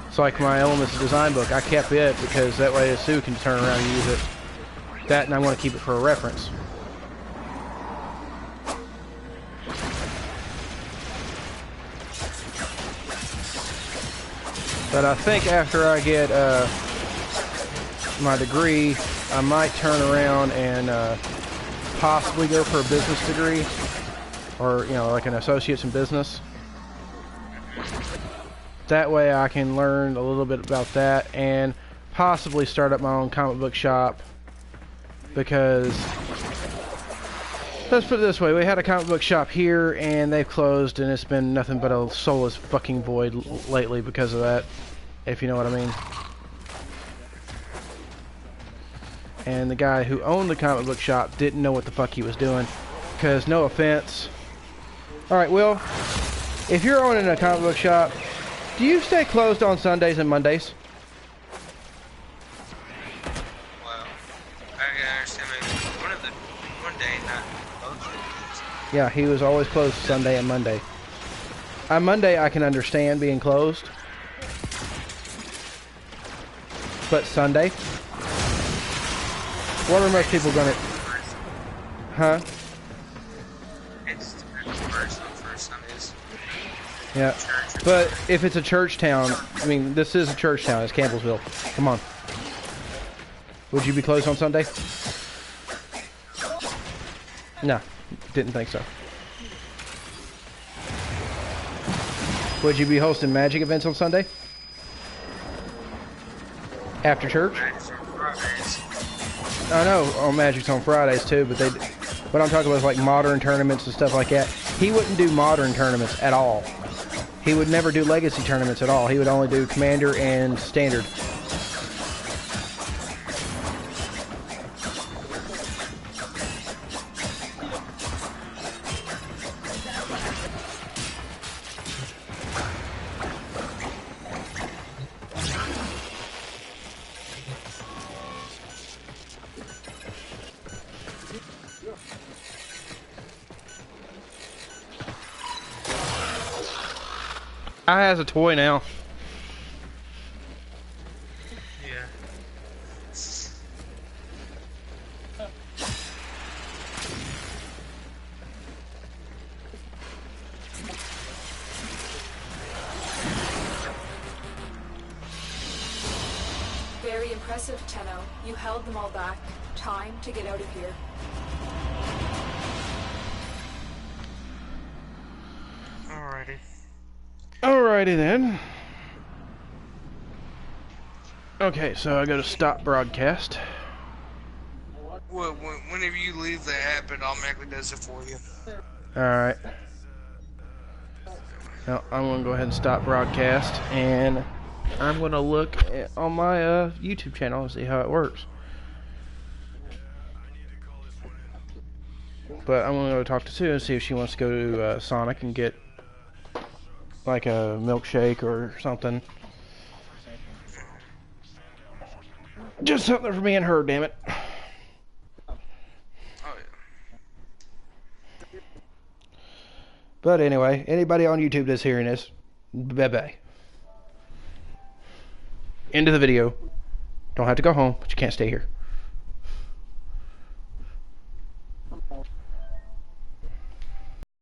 Speaker 1: It's like my Elements of Design book. I kept it because that way Sue can turn around and use it. That, and I want to keep it for a reference. But I think after I get my degree, I might turn around and possibly go for a business degree, or like an associate's in business. That way I can learn a little bit about that and possibly start up my own comic book shop, because let's put it this way, we had a comic book shop here and they've closed and it's been nothing but a soulless fucking void lately because of that, if you know what I mean. And the guy who owned the comic book shop didn't know what the fuck he was doing, because no offense. Alright, Will, if you're owning a comic book shop, do you stay closed on Sundays and Mondays?
Speaker 2: Well, I can understand maybe one day, not both days.
Speaker 1: Yeah, he was always closed Sunday and Monday. On Monday, I can understand being closed. But Sunday? What are most people gonna... Huh?
Speaker 2: It's personal for Sundays.
Speaker 1: Yeah. But if it's a church town, I mean, this is a church town, it's Campbellsville. Come on. Would you be closed on Sunday? No, didn't think so. Would you be hosting magic events on Sunday? After church? I know Magic's on Fridays too, but what I'm talking about is like modern tournaments and stuff like that. He wouldn't do modern tournaments at all. He would never do legacy tournaments at all. He would only do commander and standard. I has a toy now.
Speaker 2: Yeah.
Speaker 4: Very impressive, Tenno. You held them all back. Time to get out of here.
Speaker 2: Alrighty.
Speaker 1: Alrighty then. Okay, so I go to stop broadcast.
Speaker 2: Well, whenever you leave the app, it automatically does it for you.
Speaker 1: Alright. Now, I'm going to go ahead and stop broadcast, and I'm going to look on my YouTube channel and see how it works. But I'm going to go talk to Sue and see if she wants to go to Sonic and get like a milkshake or something. Just something for me and her, damn it.
Speaker 2: Oh, yeah.
Speaker 1: But anyway, anybody on YouTube that's hearing this, bye-bye. End of the video. Don't have to go home, but you can't stay here.